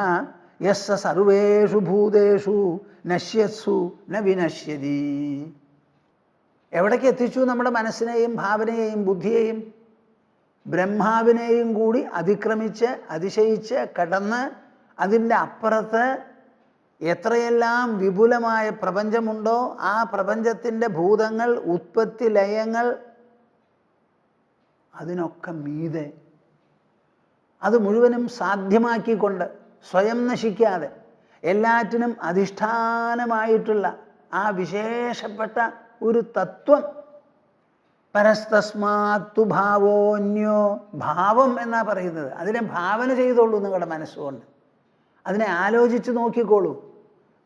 യസ്സ സർവേഷു ഭൂതേഷു നശ്യത്സു ന വിനശ്യതി. എവിടേക്ക് എത്തിച്ചു നമ്മുടെ മനസ്സിനെയും ഭാവനയെയും ബുദ്ധിയെയും? ബ്രഹ്മാവിനെയും കൂടി അതിക്രമിച്ച് അതിശയിച്ച് കടന്ന് അതിൻ്റെ അപ്പുറത്ത് എത്രയെല്ലാം വിപുലമായ പ്രപഞ്ചമുണ്ടോ ആ പ്രപഞ്ചത്തിൻ്റെ ഭൂതങ്ങൾ, ഉത്പത്തി ലയങ്ങൾ, അതിനൊക്കെ മീതെ അത് മുഴുവനും സാധ്യമാക്കിക്കൊണ്ട് സ്വയം നശിക്കാതെ എല്ലാറ്റിനും അധിഷ്ഠാനമായിട്ടുള്ള ആ വിശേഷപ്പെട്ട ഒരു തത്വം. പരസ്തസ്മാത്തു ഭാവോന്യോ, ഭാവം എന്നാ പറയുന്നത്. അതിനെ ഭാവന ചെയ്തോളൂ നിങ്ങളുടെ മനസ്സുകൊണ്ട്, അതിനെ ആലോചിച്ച് നോക്കിക്കോളൂ.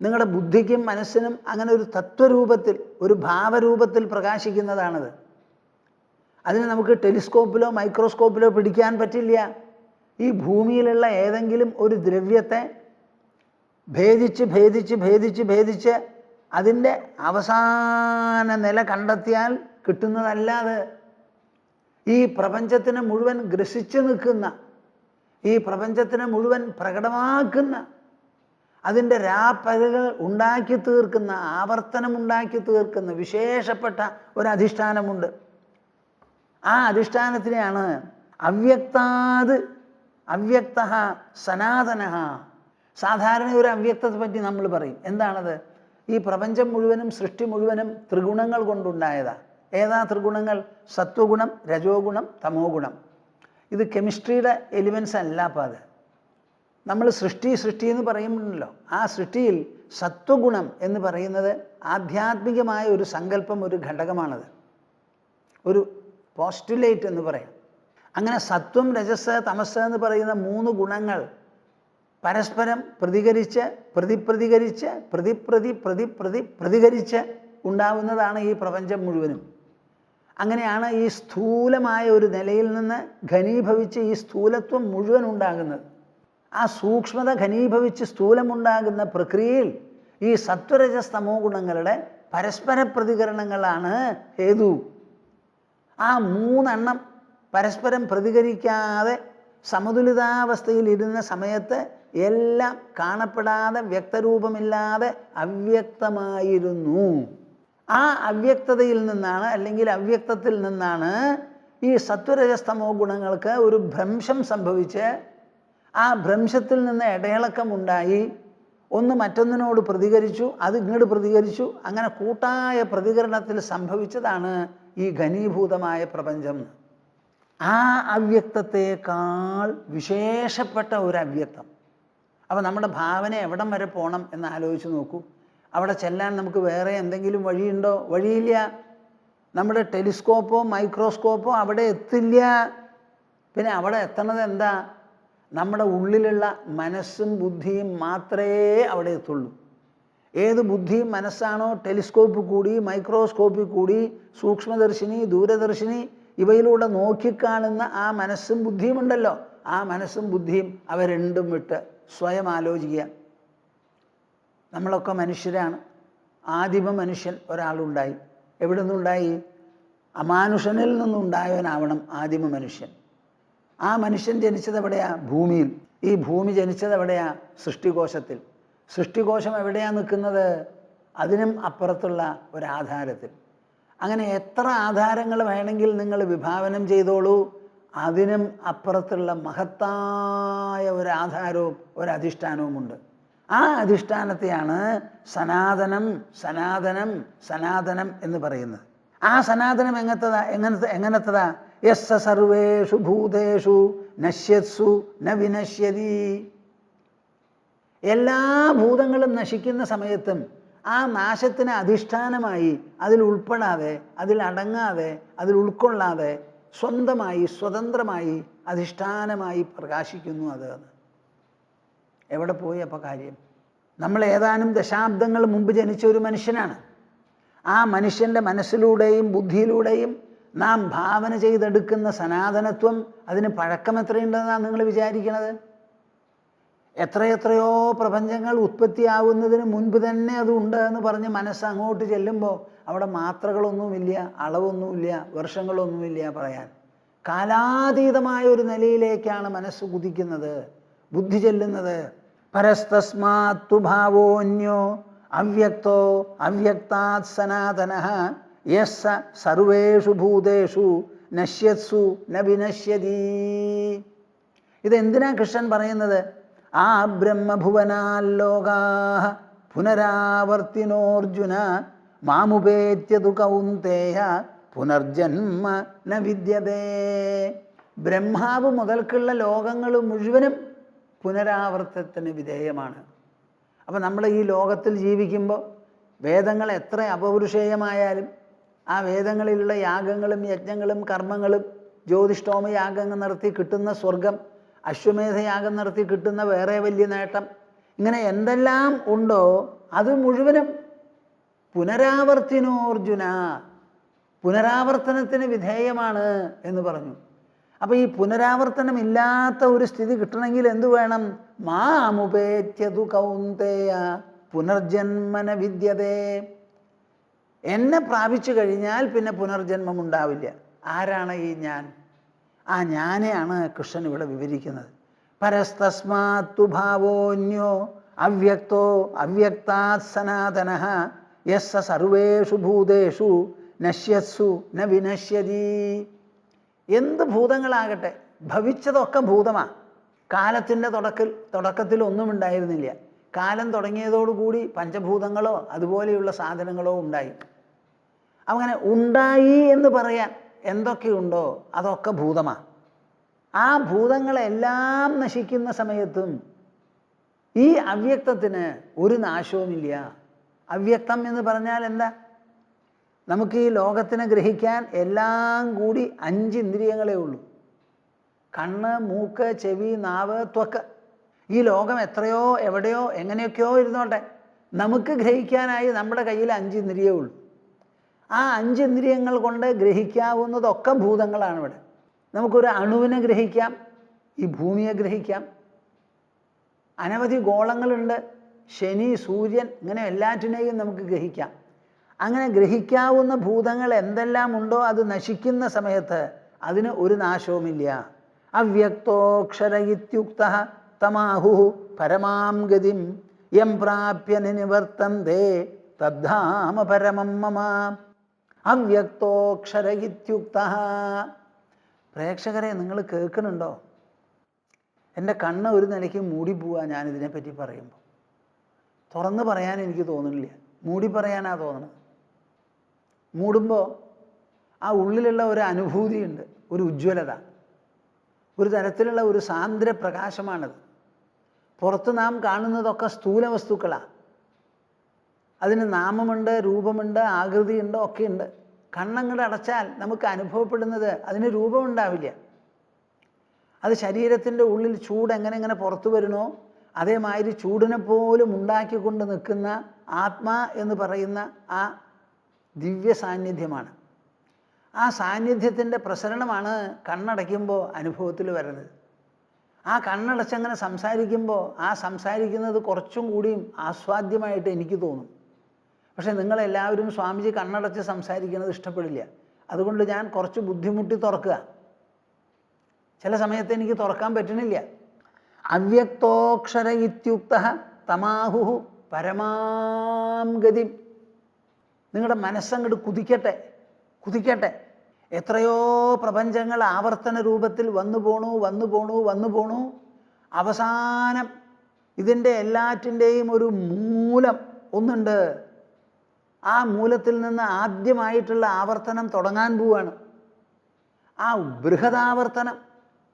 നിങ്ങളുടെ ബുദ്ധിക്കും മനസ്സിനും അങ്ങനെ ഒരു തത്വരൂപത്തിൽ, ഒരു ഭാവരൂപത്തിൽ പ്രകാശിക്കുന്നതാണത്. അതിന് നമുക്ക് ടെലിസ്കോപ്പിലോ മൈക്രോസ്കോപ്പിലോ പിടിക്കാൻ പറ്റില്ല. ഈ ഭൂമിയിലുള്ള ഏതെങ്കിലും ഒരു ദ്രവ്യത്തെ ഭേദിച്ച് ഭേദിച്ച് ഭേദിച്ച് ഭേദിച്ച് അതിൻ്റെ അവസാന നില കണ്ടെത്തിയാൽ കിട്ടുന്നതല്ലാതെ ഈ പ്രപഞ്ചത്തിനെ മുഴുവൻ ഗ്രസിച്ച് നിൽക്കുന്ന, ഈ പ്രപഞ്ചത്തിനെ മുഴുവൻ പ്രകടമാക്കുന്ന, അതിൻ്റെ രാപ്പകലുകൾ ഉണ്ടാക്കി തീർക്കുന്ന, ആവർത്തനം ഉണ്ടാക്കി തീർക്കുന്ന വിശേഷപ്പെട്ട ഒരധിഷ്ഠാനമുണ്ട്. ആ അധിഷ്ഠാനത്തിനെയാണ് അവ്യക്താത് അവ്യക്ത സനാതന. സാധാരണ ഒരു അവ്യക്തത്തെ പറ്റി നമ്മൾ പറയും. എന്താണത്? ഈ പ്രപഞ്ചം മുഴുവനും സൃഷ്ടി മുഴുവനും ത്രിഗുണങ്ങൾ കൊണ്ടുണ്ടായതാണ്. ഏതാ ത്രിഗുണങ്ങൾ? സത്വഗുണം, രജോ ഗുണം, തമോ ഗുണം. ഇത് കെമിസ്ട്രിയുടെ എലിമെൻസ് അല്ല. അപ്പം അത് നമ്മൾ സൃഷ്ടി എന്ന് പറയുമ്പോഴല്ലോ, ആ സൃഷ്ടിയിൽ സത്വഗുണം എന്ന് പറയുന്നത് ആധ്യാത്മികമായ ഒരു സങ്കല്പം, ഒരു ഘടകമാണത്, ഒരു പോസ്റ്റുലേറ്റ് എന്ന് പറയാം. അങ്ങനെ സത്വം, രജസ്, തമസ് എന്ന് പറയുന്ന 3 ഗുണങ്ങൾ പരസ്പരം പ്രതികരിച്ച് പ്രതികരിച്ച് ഉണ്ടാവുന്നതാണ് ഈ പ്രപഞ്ചം മുഴുവനും. അങ്ങനെയാണ് ഈ സ്ഥൂലമായ ഒരു നിലയിൽ നിന്ന് ഘനീഭവിച്ച് ഈ സ്ഥൂലത്വം മുഴുവൻ ഉണ്ടാകുന്നത്. ആ സൂക്ഷ്മത ഘനീഭവിച്ച് സ്ഥൂലമുണ്ടാകുന്ന പ്രക്രിയയിൽ ഈ സത്വരജസ് തമോ ഗുണങ്ങളുടെ പരസ്പര പ്രതികരണങ്ങളാണ് ഹേതു. ആ 3 എണ്ണം പരസ്പരം പ്രതികരിക്കാതെ സമതുലിതാവസ്ഥയിൽ ഇരുന്ന സമയത്ത് എല്ലാം കാണപ്പെടാതെ വ്യക്തരൂപമില്ലാതെ അവ്യക്തമായിരുന്നു. ആ അവ്യക്തതയിൽ നിന്നാണ്, അല്ലെങ്കിൽ അവ്യക്തത്തിൽ നിന്നാണ് ഈ സത്വരജസ്തമോ ഗുണങ്ങൾക്ക് ഒരു ഭ്രംശം സംഭവിച്ച് ആ ഭ്രംശത്തിൽ നിന്ന് ഇടയിളക്കമുണ്ടായി, ഒന്ന് മറ്റൊന്നിനോട് പ്രതികരിച്ചു, അത് ഇങ്ങോട്ട് പ്രതികരിച്ചു. അങ്ങനെ കൂട്ടായ പ്രതികരണത്തിൽ സംഭവിച്ചതാണ് ഈ ഘനീഭൂതമായ പ്രപഞ്ചം. ആ അവ്യക്തത്തെക്കാൾ വിശേഷപ്പെട്ട ഒരു അവ്യക്തം. അപ്പോൾ നമ്മുടെ ഭാവന എവിടം വരെ പോകണം എന്ന് ആലോചിച്ച് നോക്കൂ. അവിടെ ചെല്ലാൻ നമുക്ക് വേറെ എന്തെങ്കിലും വഴിയുണ്ടോ? വഴിയില്ല. നമ്മുടെ ടെലിസ്കോപ്പോ മൈക്രോസ്കോപ്പോ അവിടെ എത്തില്ല. പിന്നെ അവിടെ എത്തണത് എന്താ? നമ്മുടെ ഉള്ളിലുള്ള മനസ്സും ബുദ്ധിയും മാത്രമേ അവിടെ എത്തുള്ളൂ. ഏത് ബുദ്ധിയും മനസ്സാണോ ടെലിസ്കോപ്പ് കൂടി മൈക്രോസ്കോപ്പിൽ കൂടി സൂക്ഷ്മദർശിനി, ദൂരദർശിനി ഇവയിലൂടെ നോക്കിക്കാണുന്ന ആ മനസ്സും ബുദ്ധിയും ഉണ്ടല്ലോ, ആ മനസ്സും ബുദ്ധിയും അവ രണ്ടും വിട്ട് സ്വയം ആലോചിക്കുക. നമ്മളൊക്കെ മനുഷ്യരാണ്. ആദിമ മനുഷ്യൻ ഒരാളുണ്ടായി. എവിടെ നിന്നുണ്ടായി? അമാനുഷനിൽ നിന്നുണ്ടായവനാവണം ആദിമ മനുഷ്യൻ. ആ മനുഷ്യൻ ജനിച്ചത് എവിടെയാ? ഭൂമിയിൽ. ഈ ഭൂമി ജനിച്ചത് എവിടെയാ? സൃഷ്ടികോശത്തിൽ. സൃഷ്ടികോശം എവിടെയാണ് നിൽക്കുന്നത്? അതിനും അപ്പുറത്തുള്ള ഒരാധാരത്തിൽ. അങ്ങനെ എത്ര ആധാരങ്ങൾ വേണമെങ്കിൽ നിങ്ങൾ വിഭാവനം ചെയ്തോളൂ, അതിനും അപ്പുറത്തുള്ള മഹത്തായ ഒരാധാരവും ഒരധിഷ്ഠാനവുമുണ്ട്. ആ അധിഷ്ഠാനത്തെയാണ് സനാതനം സനാതനം സനാതനം എന്ന് പറയുന്നത്. ആ സനാതനം എങ്ങനത്തതാ? യസ്സ സർവേഷു ഭൂതേഷു നശ്യത്സു ന വിനശ്യതി. എല്ലാ ഭൂതങ്ങളും നശിക്കുന്ന സമയത്തും ആ നാശത്തിന് അധിഷ്ഠാനമായി, അതിൽ ഉൾപ്പെടാതെ, അതിൽ അടങ്ങാതെ, അതിൽ ഉൾക്കൊള്ളാതെ സ്വന്തമായി സ്വതന്ത്രമായി അധിഷ്ഠാനമായി പ്രകാശിക്കുന്നു. അത് എവിടെ പോയി അപ്പോൾ കാര്യം? നമ്മൾ ഏതാനും ദശാബ്ദങ്ങൾ മുമ്പ് ജനിച്ച ഒരു മനുഷ്യനാണ്. ആ മനുഷ്യൻ്റെ മനസ്സിലൂടെയും ബുദ്ധിയിലൂടെയും നാം ഭാവന ചെയ്തെടുക്കുന്ന സനാതനത്വം, അതിന് പഴക്കം എത്രയുണ്ടെന്നാണ് നിങ്ങൾ വിചാരിക്കണത്? എത്രയെത്രയോ പ്രപഞ്ചങ്ങൾ ഉത്പത്തിയാവുന്നതിന് മുൻപ് തന്നെ അതുണ്ട് എന്ന് പറഞ്ഞ് മനസ്സ് അങ്ങോട്ട് ചെല്ലുമ്പോൾ അവിടെ മാത്രകളൊന്നുമില്ല, അളവൊന്നുമില്ല, വർഷങ്ങളൊന്നുമില്ല പറയാൻ. കാലാതീതമായ ഒരു നിലയിലേക്കാണ് മനസ്സ് കുതിക്കുന്നത്, ബുദ്ധി ചെല്ലുന്നത്. പരസ്തസ്മാത്തു ഭാവോന്യോ അവ്യക്തോ അവ്യക്താത് സനാതനഃ യസ്സ സർവേഷു ഭൂതേഷു നശ്യത്സു ന വിനശ്യതി. ഇതെന്തിനാ കൃഷ്ണൻ പറയുന്നത്? ആ ബ്രഹ്മഭുവനാല്ലോകാഃ പുനരാവർത്തിനോർജുന മാമുപേത്യതു കൗന്തേയ പുനർജന്മ ന വിദ്യതേ. ബ്രഹ്മാവ് മുതൽക്കുള്ള ലോകങ്ങൾ മുഴുവനും പുനരാവർത്തനത്തിന് വിധേയമാണ്. അപ്പം നമ്മൾ ഈ ലോകത്തിൽ ജീവിക്കുമ്പോൾ വേദങ്ങൾ എത്ര അപൗരുഷേയമായാലും ആ വേദങ്ങളിലുള്ള യാഗങ്ങളും യജ്ഞങ്ങളും കർമ്മങ്ങളും, ജ്യോതിഷ്ഠോമ യാഗങ്ങൾ നടത്തി കിട്ടുന്ന സ്വർഗം, അശ്വമേധയാഗം നടത്തി കിട്ടുന്ന വേറെ വലിയ നേട്ടം, ഇങ്ങനെ എന്തെല്ലാം ഉണ്ടോ അത് മുഴുവനും പുനരാവർത്തിനോർജുന, പുനരാവർത്തനത്തിന് വിധേയമാണ് എന്ന് പറഞ്ഞു. അപ്പം ഈ പുനരാവർത്തനമില്ലാത്ത ഒരു സ്ഥിതി കിട്ടണമെങ്കിൽ എന്തു വേണം? മാമുപേത്യതു കൗന്തേയ പുനർജന്മന വിദ്യതേ. എന്നെ പ്രാപിച്ചു കഴിഞ്ഞാൽ പിന്നെ പുനർജന്മം ഉണ്ടാവില്ല. ആരാണ് ഈ ഞാൻ? ആ ഞാനെയാണ് കൃഷ്ണൻ ഇവിടെ വിവരിക്കുന്നത്. പരസ്തസ്മാത്തു ഭാവോന്യോ അവ്യക്തോ അവ്യക്താത് സനാതനഃ യസ്സ സർവേഷു ഭൂതേഷു നശ്യത്സു ന വിനശ്യതി. എന്ത് ഭൂതങ്ങളാകട്ടെ, ഭവിച്ചതൊക്കെ ഭൂതമാണ്. കാലത്തിൻ്റെ തുടക്കത്തിൽ ഒന്നും ഉണ്ടായിരുന്നില്ല. കാലം തുടങ്ങിയതോടുകൂടി പഞ്ചഭൂതങ്ങളോ അതുപോലെയുള്ള സാധനങ്ങളോ ഉണ്ടായി. അങ്ങനെ ഉണ്ടായി എന്ന് പറയാൻ എന്തൊക്കെയുണ്ടോ അതൊക്കെ ഭൂതമാണ്. ആ ഭൂതങ്ങളെല്ലാം നശിക്കുന്ന സമയത്തും ഈ അവ്യക്തത്തിന് ഒരു നാശവുമില്ല. അവ്യക്തം എന്ന് പറഞ്ഞാൽ എന്താ? നമുക്ക് ഈ ലോകത്തിനെ ഗ്രഹിക്കാൻ എല്ലാം കൂടി 5 ഇന്ദ്രിയങ്ങളേ ഉള്ളൂ. കണ്ണ്, മൂക്ക്, ചെവി, നാവ്, ത്വക്ക്. ഈ ലോകം എത്രയോ എവിടെയോ എങ്ങനെയൊക്കെയോ ഇരുന്നോട്ടെ, നമുക്ക് ഗ്രഹിക്കാനായി നമ്മുടെ കയ്യിൽ 5 ഇന്ദ്രിയേ ഉള്ളൂ. ആ 5 ഇന്ദ്രിയങ്ങൾ കൊണ്ട് ഗ്രഹിക്കാവുന്നതൊക്കെ ഭൂതങ്ങളാണ് ഇവിടെ. നമുക്കൊരു അണുവിനെ ഗ്രഹിക്കാം, ഈ ഭൂമിയെ ഗ്രഹിക്കാം. അനവധി ഗോളങ്ങളുണ്ട്, ശനി, സൂര്യൻ, ഇങ്ങനെ എല്ലാറ്റിനെയും നമുക്ക് ഗ്രഹിക്കാം. അങ്ങനെ ഗ്രഹിക്കാവുന്ന ഭൂതങ്ങൾ എന്തെല്ലാം ഉണ്ടോ അത് നശിക്കുന്ന സമയത്ത് അതിന് ഒരു നാശവുമില്ല. അവ്യക്തോക്ഷര ഇത്യുക്തഃ തമാഹു പരമാം ഗതിം യം പ്രാപ്യ നിവർത്തന്തേ തദ്ധാമ പരമം മമ. അവ്യക്തോക്ഷര ഇത്യുക്തഃ. പ്രേക്ഷകരെ, നിങ്ങൾ കേൾക്കുന്നുണ്ടോ? എൻ്റെ കണ്ണ് ഒരു നിലയ്ക്ക് മൂടിപ്പോവാ ഞാനിതിനെപ്പറ്റി പറയുമ്പോൾ. തുറന്ന് പറയാൻ എനിക്ക് തോന്നുന്നില്ല, മൂടി പറയാനാ തോന്നുന്നത്. മൂടുമ്പോൾ ആ ഉള്ളിലുള്ള ഒരു അനുഭൂതിയുണ്ട്, ഒരു ഉജ്ജ്വലത, ഒരു തരത്തിലുള്ള ഒരു സാന്ദ്ര പ്രകാശമാണത്. പുറത്ത് നാം കാണുന്നതൊക്കെ സ്ഥൂല വസ്തുക്കളാണ്. അതിന് നാമമുണ്ട്, രൂപമുണ്ട്, ആകൃതിയുണ്ട്, ഒക്കെയുണ്ട്. കണ്ണങ്ങട് അടച്ചാൽ നമുക്ക് അനുഭവപ്പെടുന്നത് അതിന് രൂപമുണ്ടാവില്ല. അത് ശരീരത്തിൻ്റെ ഉള്ളിൽ ചൂട് എങ്ങനെ പുറത്തു വരുന്നോ അതേമാതിരി ചൂടിനെ പോലും ഉണ്ടാക്കിക്കൊണ്ട് നിൽക്കുന്ന ആത്മാ എന്ന് പറയുന്ന ആ ദിവ്യ സാന്നിധ്യമാണ്. ആ സാന്നിധ്യത്തിൻ്റെ പ്രസരണമാണ് കണ്ണടയ്ക്കുമ്പോൾ അനുഭവത്തിൽ വരുന്നത്. ആ കണ്ണടച്ചങ്ങനെ സംസാരിക്കുമ്പോൾ ആ സംസാരിക്കുന്നത് കുറച്ചും കൂടിയും ആസ്വാദ്യമായിട്ട് എനിക്ക് തോന്നും. പക്ഷെ നിങ്ങളെല്ലാവരും സ്വാമിജി കണ്ണടച്ച് സംസാരിക്കുന്നത് ഇഷ്ടപ്പെടില്ല. അതുകൊണ്ട് ഞാൻ കുറച്ച് ബുദ്ധിമുട്ടി തുറക്കുക. ചില സമയത്ത് എനിക്ക് തുറക്കാൻ പറ്റണില്ല. അവ്യക്തോക്ഷര ഇത്യുക്തഃ തമാഹു പരമാം ഗതിം. നിങ്ങളുടെ മനസ്സങ്ങോട്ട് കുതിക്കട്ടെ. എത്രയോ പ്രപഞ്ചങ്ങൾ ആവർത്തന രൂപത്തിൽ വന്നു പോണു. അവസാനം ഇതിൻ്റെ എല്ലാറ്റിൻ്റെയും ഒരു മൂലം ഒന്നുണ്ട്. ആ മൂലത്തിൽ നിന്ന് ആദ്യമായിട്ടുള്ള ആവർത്തനം തുടങ്ങാൻ പോവാണ്. ആ ബൃഹദാവർത്തനം,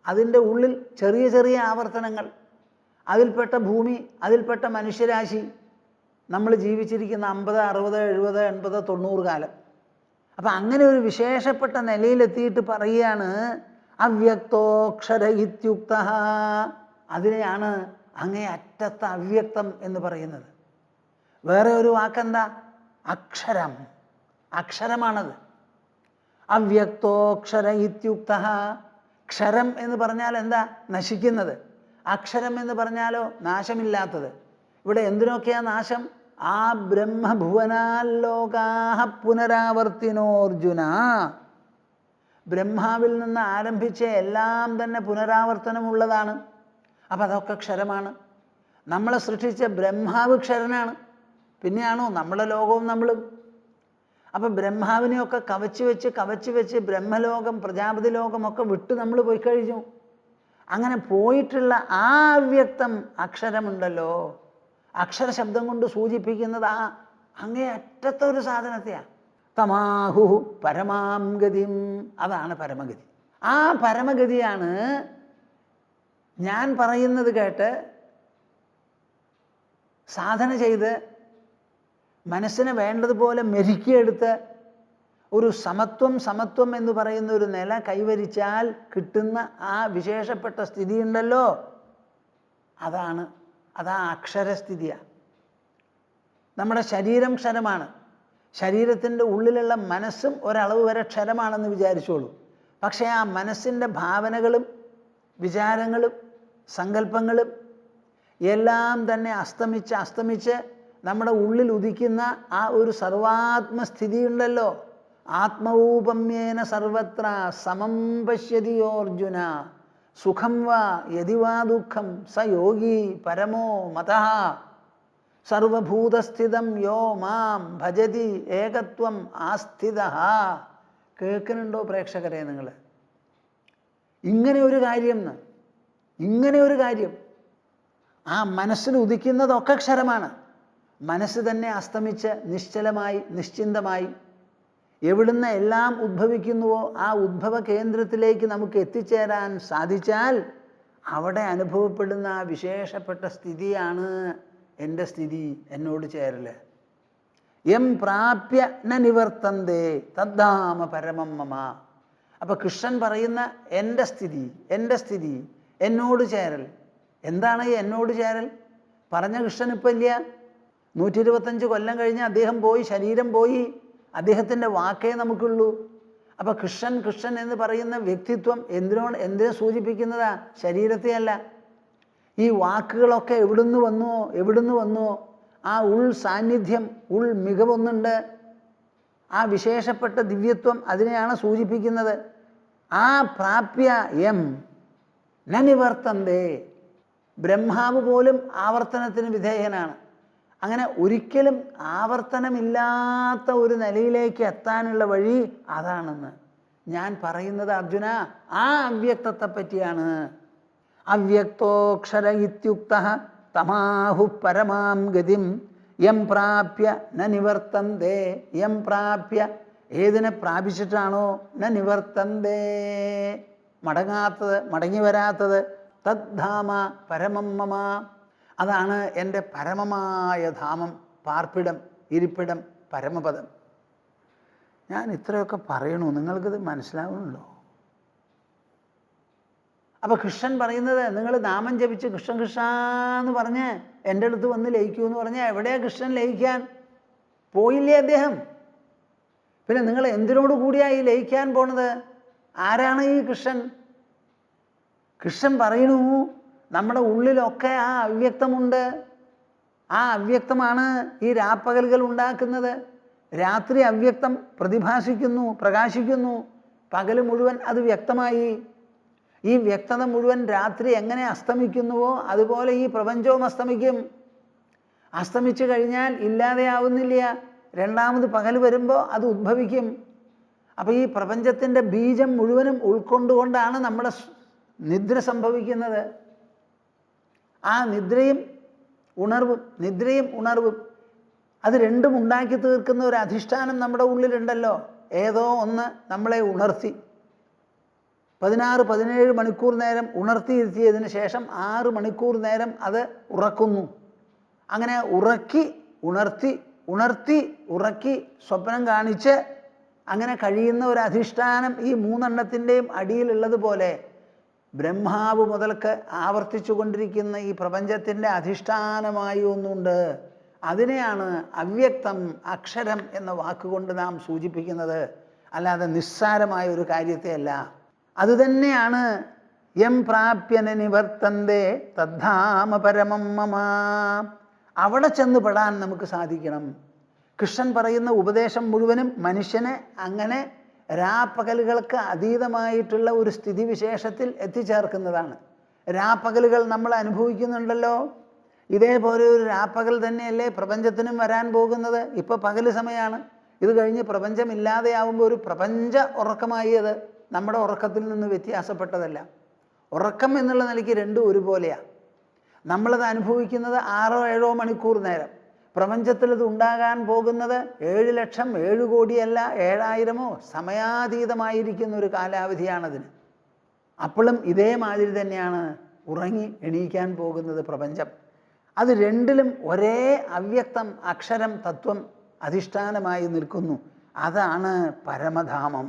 അതിൻ്റെ ഉള്ളിൽ ചെറിയ ചെറിയ ആവർത്തനങ്ങൾ, അതിൽപ്പെട്ട ഭൂമി, അതിൽപ്പെട്ട മനുഷ്യരാശി, നമ്മൾ ജീവിച്ചിരിക്കുന്ന 50, 60, 70, 80, 90 കാലം. അപ്പം അങ്ങനെ ഒരു വിശേഷപ്പെട്ട നിലയിലെത്തിയിട്ട് പറയുകയാണ് അവ്യക്തോക്ഷര ഇത്യുക്തഃ. അതിനെയാണ് അങ്ങേ അറ്റത്ത അവ്യക്തം എന്ന് പറയുന്നത്. വേറെ ഒരു വാക്കെന്താ? അക്ഷരം. അക്ഷരമാണത്. അവ്യക്തോക്ഷര ഇത്യുക്തഃ. ക്ഷരം എന്ന് പറഞ്ഞാൽ എന്താ? നശിക്കുന്നത്. അക്ഷരം എന്ന് പറഞ്ഞാലോ നാശമില്ലാത്തത്. ഇവിടെ എന്തിനൊക്കെയാ നാശം? ആ ബ്രഹ്മഭുവനാലോകാഹ പുനരാവർത്തിനോർജുന. ബ്രഹ്മാവിൽ നിന്ന് ആരംഭിച്ച എല്ലാം തന്നെ പുനരാവർത്തനമുള്ളതാണ്. അപ്പം അതൊക്കെ ക്ഷരമാണ്. നമ്മളെ സൃഷ്ടിച്ച ബ്രഹ്മാവ് ക്ഷരനാണ്. പിന്നെയാണോ നമ്മളെ ലോകവും നമ്മളും? അപ്പം ബ്രഹ്മാവിനെയൊക്കെ കവച്ച് വെച്ച് ബ്രഹ്മലോകം പ്രജാപതി ലോകമൊക്കെ വിട്ട് നമ്മൾ പോയി കഴിഞ്ഞു. അങ്ങനെ പോയിട്ടുള്ള ആ അവ്യക്തം അക്ഷരമുണ്ടല്ലോ, അക്ഷര ശബ്ദം കൊണ്ട് സൂചിപ്പിക്കുന്നത് ആ അങ്ങേ അറ്റത്തെ ഒരു സാധനത്തെയാണ്. തമാഹു പരമാം ഗതിം, അതാണ് പരമഗതി. ആ പരമഗതിയാണ് ഞാൻ പറയുന്നത് കേട്ട് സാധന ചെയ്ത് മനസ്സിനെ വേണ്ടതുപോലെ മെരുക്കിയെടുത്ത് ഒരു സമത്വം എന്ന് പറയുന്ന ഒരു നില കൈവരിച്ചാൽ കിട്ടുന്ന ആ വിശേഷപ്പെട്ട സ്ഥിതി ഉണ്ടല്ലോ, അതാ അക്ഷരസ്ഥിതിയാണ്. നമ്മുടെ ശരീരം ക്ഷരമാണ്. ശരീരത്തിൻ്റെ ഉള്ളിലുള്ള മനസ്സും ഒരളവ് വരെ ക്ഷരമാണെന്ന് വിചാരിച്ചോളൂ. പക്ഷേ ആ മനസ്സിൻ്റെ ഭാവനകളും വിചാരങ്ങളും സങ്കല്പങ്ങളും എല്ലാം തന്നെ അസ്തമിച്ച് നമ്മുടെ ഉള്ളിൽ ഉദിക്കുന്ന ആ ഒരു സർവാത്മസ്ഥിതി ഉണ്ടല്ലോ, ആത്മൗപമ്യേന സർവത്ര സമം പശ്യതിയോർജുന സുഖം വാ യതി വാ ദുഃഖം സ യോഗി പരമോ മതഃ സർവഭൂതസ്ഥിതം യോ മാം ഭജതി ഏകത്വം ആസ്ഥിതഃ. കേൾക്കുന്നുണ്ടോ പ്രേക്ഷകരെ നിങ്ങൾ? ഇങ്ങനെ ഒരു കാര്യം ആ മനസ്സിൽ ഉദിക്കുന്നതൊക്കെ ക്ഷരമാണ്. മനസ്സ് തന്നെ അസ്തമിച്ച് നിശ്ചലമായി നിശ്ചിന്തമായി എവിടുന്ന് എല്ലാം ഉദ്ഭവിക്കുന്നുവോ ആ ഉദ്ഭവ കേന്ദ്രത്തിലേക്ക് നമുക്ക് എത്തിച്ചേരാൻ സാധിച്ചാൽ അവിടെ അനുഭവപ്പെടുന്ന ആ വിശേഷപ്പെട്ട സ്ഥിതിയാണ് എൻ്റെ സ്ഥിതി, എന്നോട് ചേരല്. യം പ്രാപ്യ ന നിവർത്തന്തേ തദ്ധാമ പരമം മമ. അപ്പം കൃഷ്ണൻ പറയുന്ന എൻ്റെ സ്ഥിതി എന്നോട് ചേരൽ. എന്താണ് ഈ എന്നോട് ചേരൽ? പറഞ്ഞ കൃഷ്ണൻ ഇപ്പം ഇല്ല. 125 കൊല്ലം കഴിഞ്ഞ് അദ്ദേഹം പോയി, ശരീരം പോയി, അദ്ദേഹത്തിൻ്റെ വാക്കേ നമുക്കുള്ളൂ. അപ്പം കൃഷ്ണൻ എന്ന് പറയുന്ന വ്യക്തിത്വം എന്തിനെ സൂചിപ്പിക്കുന്നതാ? ശരീരത്തെയല്ല. ഈ വാക്കുകളൊക്കെ എവിടുന്ന് വന്നുവോ ആ ഉൾ സാന്നിധ്യം, ഉൾ മികവൊന്നുണ്ട്, ആ വിശേഷപ്പെട്ട ദിവ്യത്വം അതിനെയാണ് സൂചിപ്പിക്കുന്നത്. ആ പ്രാപ്യ യം ന നിവർത്തന്തേ. ബ്രഹ്മാവ് പോലും ആവർത്തനത്തിന് വിധേയനാണ്. അങ്ങനെ ഒരിക്കലും ആവർത്തനമില്ലാത്ത ഒരു നിലയിലേക്ക് എത്താനുള്ള വഴി അതാണെന്ന് ഞാൻ പറയുന്നത് അർജുന. ആ അവ്യക്തത്തെ പറ്റിയാണ്. അവ്യക്തോക്ഷര ഇത്യുക്തഃ തമാഹു പരമാം ഗതിം യം പ്രാപ്യ ന നിവർത്തന്തേ. യം പ്രാപ്യ, ഏതിനെ പ്രാപിച്ചിട്ടാണോ ന നിവർത്തന്തേ, മടങ്ങി വരാത്തത്, തദ്ധാമ പരമം മമ, അതാണ് എൻ്റെ പരമമായ ധാമം, പാർപ്പിടം, ഇരിപ്പിടം, പരമപദം. ഞാൻ ഇത്രയൊക്കെ പറയണു, നിങ്ങൾക്കിത് മനസ്സിലാവുന്നുണ്ടോ? അപ്പോൾ കൃഷ്ണൻ പറയുന്നത്, നിങ്ങൾ നാമം ജപിച്ച് കൃഷ്ണൻ കൃഷ്ണ എന്ന് പറഞ്ഞ് എൻ്റെ അടുത്ത് വന്ന് ലയിക്കൂ എന്ന് പറഞ്ഞാൽ എവിടെയാണ് കൃഷ്ണൻ ലയിക്കാൻ? പോയില്ലേ അദ്ദേഹം. പിന്നെ നിങ്ങൾ എന്തിനോട് കൂടിയാണ് ഈ ലയിക്കാൻ പോണത്? ആരാണ് ഈ കൃഷ്ണൻ? കൃഷ്ണൻ പറയണു, നമ്മുടെ ഉള്ളിലൊക്കെ ആ അവ്യക്തമുണ്ട്. ആ അവ്യക്തമാണ് ഈ രാപ്പകലുകൾ ഉണ്ടാക്കുന്നത്. രാത്രി അവ്യക്തം പ്രതിഭാസിക്കുന്നു, പ്രകാശിക്കുന്നു. പകൽ മുഴുവൻ അത് വ്യക്തമായി. ഈ വ്യക്തത മുഴുവൻ രാത്രി എങ്ങനെ അസ്തമിക്കുന്നുവോ അതുപോലെ ഈ പ്രപഞ്ചവും അസ്തമിക്കും. അസ്തമിച്ചു കഴിഞ്ഞാൽ ഇല്ലാതെയാവുന്നില്ല, രണ്ടാമത് പകൽ വരുമ്പോൾ അത് ഉദ്ഭവിക്കും. അപ്പോൾ ഈ പ്രപഞ്ചത്തിൻ്റെ ബീജം മുഴുവനും ഉൾക്കൊണ്ടുകൊണ്ടാണ് നമ്മുടെ നിദ്ര സംഭവിക്കുന്നത്. ആ നിദ്രയും ഉണർവും അത് രണ്ടും ഉണ്ടാക്കി തീർക്കുന്ന ഒരു അധിഷ്ഠാനം നമ്മുടെ ഉള്ളിലുണ്ടല്ലോ. ഏതോ ഒന്ന് നമ്മളെ ഉണർത്തി 16-17 മണിക്കൂർ നേരം ഉണർത്തിയിരുത്തിയതിന് ശേഷം 6 മണിക്കൂർ നേരം അത് ഉറക്കുന്നു. അങ്ങനെ ഉണർത്തി സ്വപ്നം കാണിച്ച് അങ്ങനെ കഴിയുന്ന ഒരു അധിഷ്ഠാനം ഈ 3 എണ്ണത്തിൻ്റെയും അടിയിലുള്ളതുപോലെ ബ്രഹ്മാവ് മുതൽക്ക് ആവർത്തിച്ചു കൊണ്ടിരിക്കുന്ന ഈ പ്രപഞ്ചത്തിൻ്റെ അധിഷ്ഠാനമായി ഒന്നുണ്ട്. അതിനെയാണ് അവ്യക്തം, അക്ഷരം എന്ന വാക്കുകൊണ്ട് നാം സൂചിപ്പിക്കുന്നത്. അല്ലാതെ നിസ്സാരമായ ഒരു കാര്യത്തെയല്ല. അതുതന്നെയാണ് യം പ്രാപ്യന നിവർത്തന്തേ തദ്ധാമ പരമം മമ. അവിടെ ചെന്ന് പെടാൻ നമുക്ക് സാധിക്കണം. കൃഷ്ണൻ പറയുന്ന ഉപദേശം മുഴുവനും മനുഷ്യനെ അങ്ങനെ രാപ്പകലുകൾക്ക് അതീതമായിട്ടുള്ള ഒരു സ്ഥിതിവിശേഷത്തിൽ എത്തിച്ചേർക്കുന്നതാണ്. രാപ്പകലുകൾ നമ്മൾ അനുഭവിക്കുന്നുണ്ടല്ലോ. ഇതേപോലെ ഒരു രാപ്പകൽ തന്നെയല്ലേ പ്രപഞ്ചത്തിനും വരാൻ പോകുന്നത്. ഇപ്പോൾ പകൽ സമയമാണ്. ഇത് കഴിഞ്ഞ് പ്രപഞ്ചമില്ലാതെയാവുമ്പോൾ ഒരു പ്രപഞ്ച ഉറക്കമായി. അത് നമ്മുടെ ഉറക്കത്തിൽ നിന്ന് വ്യത്യാസപ്പെട്ടതല്ല. ഉറക്കം എന്നുള്ള നിലയ്ക്ക് രണ്ടും ഒരുപോലെയാണ്. നമ്മളത് അനുഭവിക്കുന്നത് 6-7 മണിക്കൂർ നേരം. പ്രപഞ്ചത്തിൽ ഇത് ഉണ്ടാകാൻ പോകുന്നത് 7 ലക്ഷം 7 കോടിയല്ല 7000 സമയാതീതമായിരിക്കുന്ന ഒരു കാലാവധിയാണതിന്. അപ്പോഴും ഇതേമാതിരി തന്നെയാണ് ഉറങ്ങി എണീക്കാൻ പോകുന്നത് പ്രപഞ്ചം. അത് രണ്ടിലും ഒരേ അവ്യക്തം അക്ഷരം തത്വം അധിഷ്ഠാനമായി നിൽക്കുന്നു. അതാണ് പരമധാമം.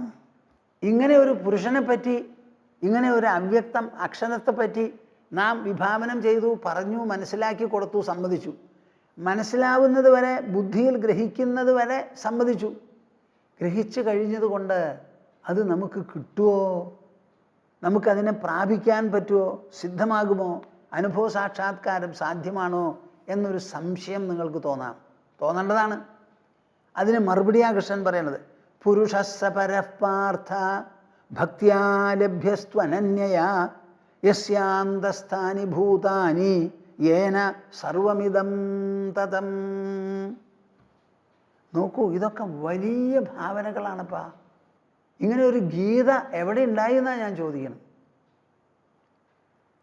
ഇങ്ങനെ ഒരു പുരുഷനെ പറ്റി, ഇങ്ങനെ ഒരു അവ്യക്തം അക്ഷരത്തെപ്പറ്റി നാം വിഭാവനം ചെയ്തു, പറഞ്ഞു, മനസ്സിലാക്കി കൊടുത്തു, സമ്മതിച്ചു. മനസ്സിലാവുന്നത് വരെ, ബുദ്ധിയിൽ ഗ്രഹിക്കുന്നത് വരെ സമ്മതിച്ചു. ഗ്രഹിച്ചു കഴിഞ്ഞതുകൊണ്ട് അത് നമുക്ക് കിട്ടുമോ? നമുക്കതിനെ പ്രാപിക്കാൻ പറ്റുമോ? സിദ്ധമാകുമോ? അനുഭവ സാക്ഷാത്കാരം സാധ്യമാണോ എന്നൊരു സംശയം നിങ്ങൾക്ക് തോന്നേണ്ടതാണ്. അതിന് മറുപടിയാണ് കൃഷ്ണൻ പറയണത്. പുരുഷസ്സ പരഃപാർത്ഥ ഭക്ത്യാ ലഭ്യസ്ത്വനന്യയാ യസ്യാന്തസ്ഥാനി ഭൂതാനി യേന സർവമിദം തതം. നോക്കൂ, ഇതൊക്കെ വലിയ ഭാവനകളാണപ്പാ. ഇങ്ങനെ ഒരു ഗീത എവിടെ ഉണ്ടായി എന്നാണ് ഞാൻ ചോദിക്കണം.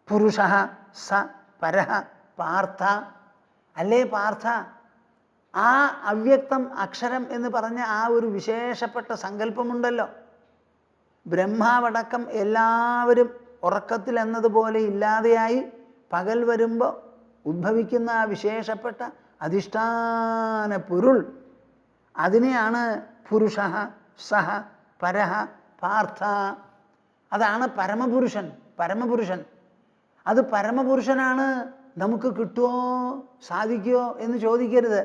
പുരുഷ സ പരഃ പാർത്ഥ. അല്ലേ പാർത്ഥ? ആ അവ്യക്തം അക്ഷരം എന്ന് പറഞ്ഞ ആ ഒരു വിശേഷപ്പെട്ട സങ്കല്പമുണ്ടല്ലോ. ബ്രഹ്മാവടക്കം എല്ലാവരും ഉറക്കത്തിൽ എന്നതുപോലെ ഇല്ലാതെയായി പകൽ വരുമ്പോൾ ഉദ്ഭവിക്കുന്ന ആ വിശേഷപ്പെട്ട അധിഷ്ഠാന പൊരുൾ, അതിനെയാണ് പുരുഷ സഹ പരഃ പാർത്ഥ. അതാണ് പരമപുരുഷൻ. പരമപുരുഷൻ അത് പരമപുരുഷനാണ്. നമുക്ക് കിട്ടുമോ, സാധിക്കുമോ എന്ന് ചോദിക്കരുത്.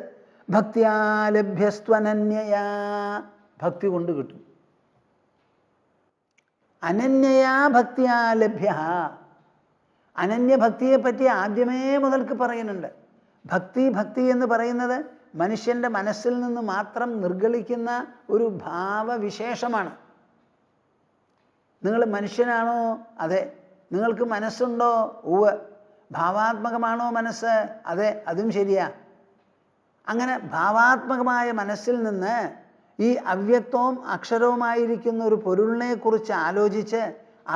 ഭക്ത്യാ ലഭ്യസ്ത്വനന്യയാ. ഭക്തി കൊണ്ട് കിട്ടും. അനന്യയാ ഭക്തിയാ ലഭ്യ. അനന്യഭക്തിയെ പറ്റി ആദ്യമേ മുതൽക്ക് പറയുന്നുണ്ട്. ഭക്തി എന്ന് പറയുന്നത് മനുഷ്യൻ്റെ മനസ്സിൽ നിന്ന് മാത്രം നിർഗളിക്കുന്ന ഒരു ഭാവവിശേഷമാണ്. നിങ്ങൾ മനുഷ്യനാണോ? അതെ. നിങ്ങൾക്ക് മനസ്സുണ്ടോ? ഉവ്വ്. ഭാവാത്മകമാണോ മനസ്സ്? അതെ, അതും ശരിയാ. അങ്ങനെ ഭാവാത്മകമായ മനസ്സിൽ നിന്ന് ഈ അവ്യക്തവും അക്ഷരവുമായിരിക്കുന്ന ഒരു പൊരുളിനെ കുറിച്ച് ആലോചിച്ച്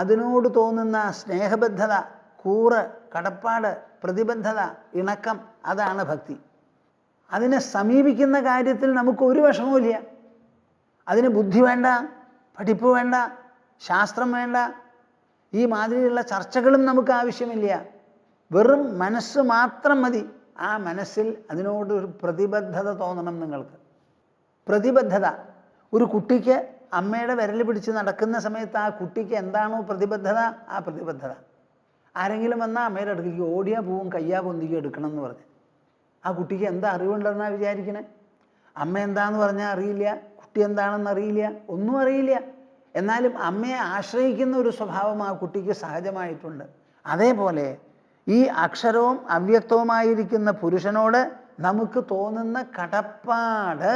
അതിനോട് തോന്നുന്ന സ്നേഹബദ്ധത, കൂറ്, കടപ്പാട്, പ്രതിബദ്ധത, ഇണക്കം, അതാണ് ഭക്തി. അതിനെ സമീപിക്കുന്ന കാര്യത്തിൽ നമുക്ക് ഒരു വിഷമവുമില്ല. അതിന് ബുദ്ധി വേണ്ട, പഠിപ്പ് വേണ്ട, ശാസ്ത്രം വേണ്ട, ഈ മാതിരിയുള്ള ചർച്ചകളും നമുക്ക് ആവശ്യമില്ല. വെറും മനസ്സ് മാത്രം മതി. ആ മനസ്സിൽ അതിനോടൊരു പ്രതിബദ്ധത തോന്നണം നിങ്ങൾക്ക്. പ്രതിബദ്ധത. ഒരു കുട്ടിക്ക് അമ്മയുടെ വിരൽ പിടിച്ച് നടക്കുന്ന സമയത്ത് ആ കുട്ടിക്ക് എന്താണോ പ്രതിബദ്ധത, ആ പ്രതിബദ്ധത. ആരെങ്കിലും വന്നാൽ അമ്മയുടെ അടുത്തേക്ക് ഓടിയാ പോവും, കയ്യാ പൊന്തിക്കും എടുക്കണം എന്ന് പറഞ്ഞ്. ആ കുട്ടിക്ക് എന്താ അറിവുണ്ടെന്നാണ് വിചാരിക്കണേ? അമ്മ എന്താന്ന് പറഞ്ഞാൽ അറിയില്ല, കുട്ടി എന്താണെന്ന് അറിയില്ല, ഒന്നും അറിയില്ല. എന്നാലും അമ്മയെ ആശ്രയിക്കുന്ന ഒരു സ്വഭാവം ആ കുട്ടിക്ക് സഹജമായിട്ടുണ്ട്. അതേപോലെ ഈ അക്ഷരവും അവ്യക്തവുമായിരിക്കുന്ന പുരുഷനോട് നമുക്ക് തോന്നുന്ന കടപ്പാട്,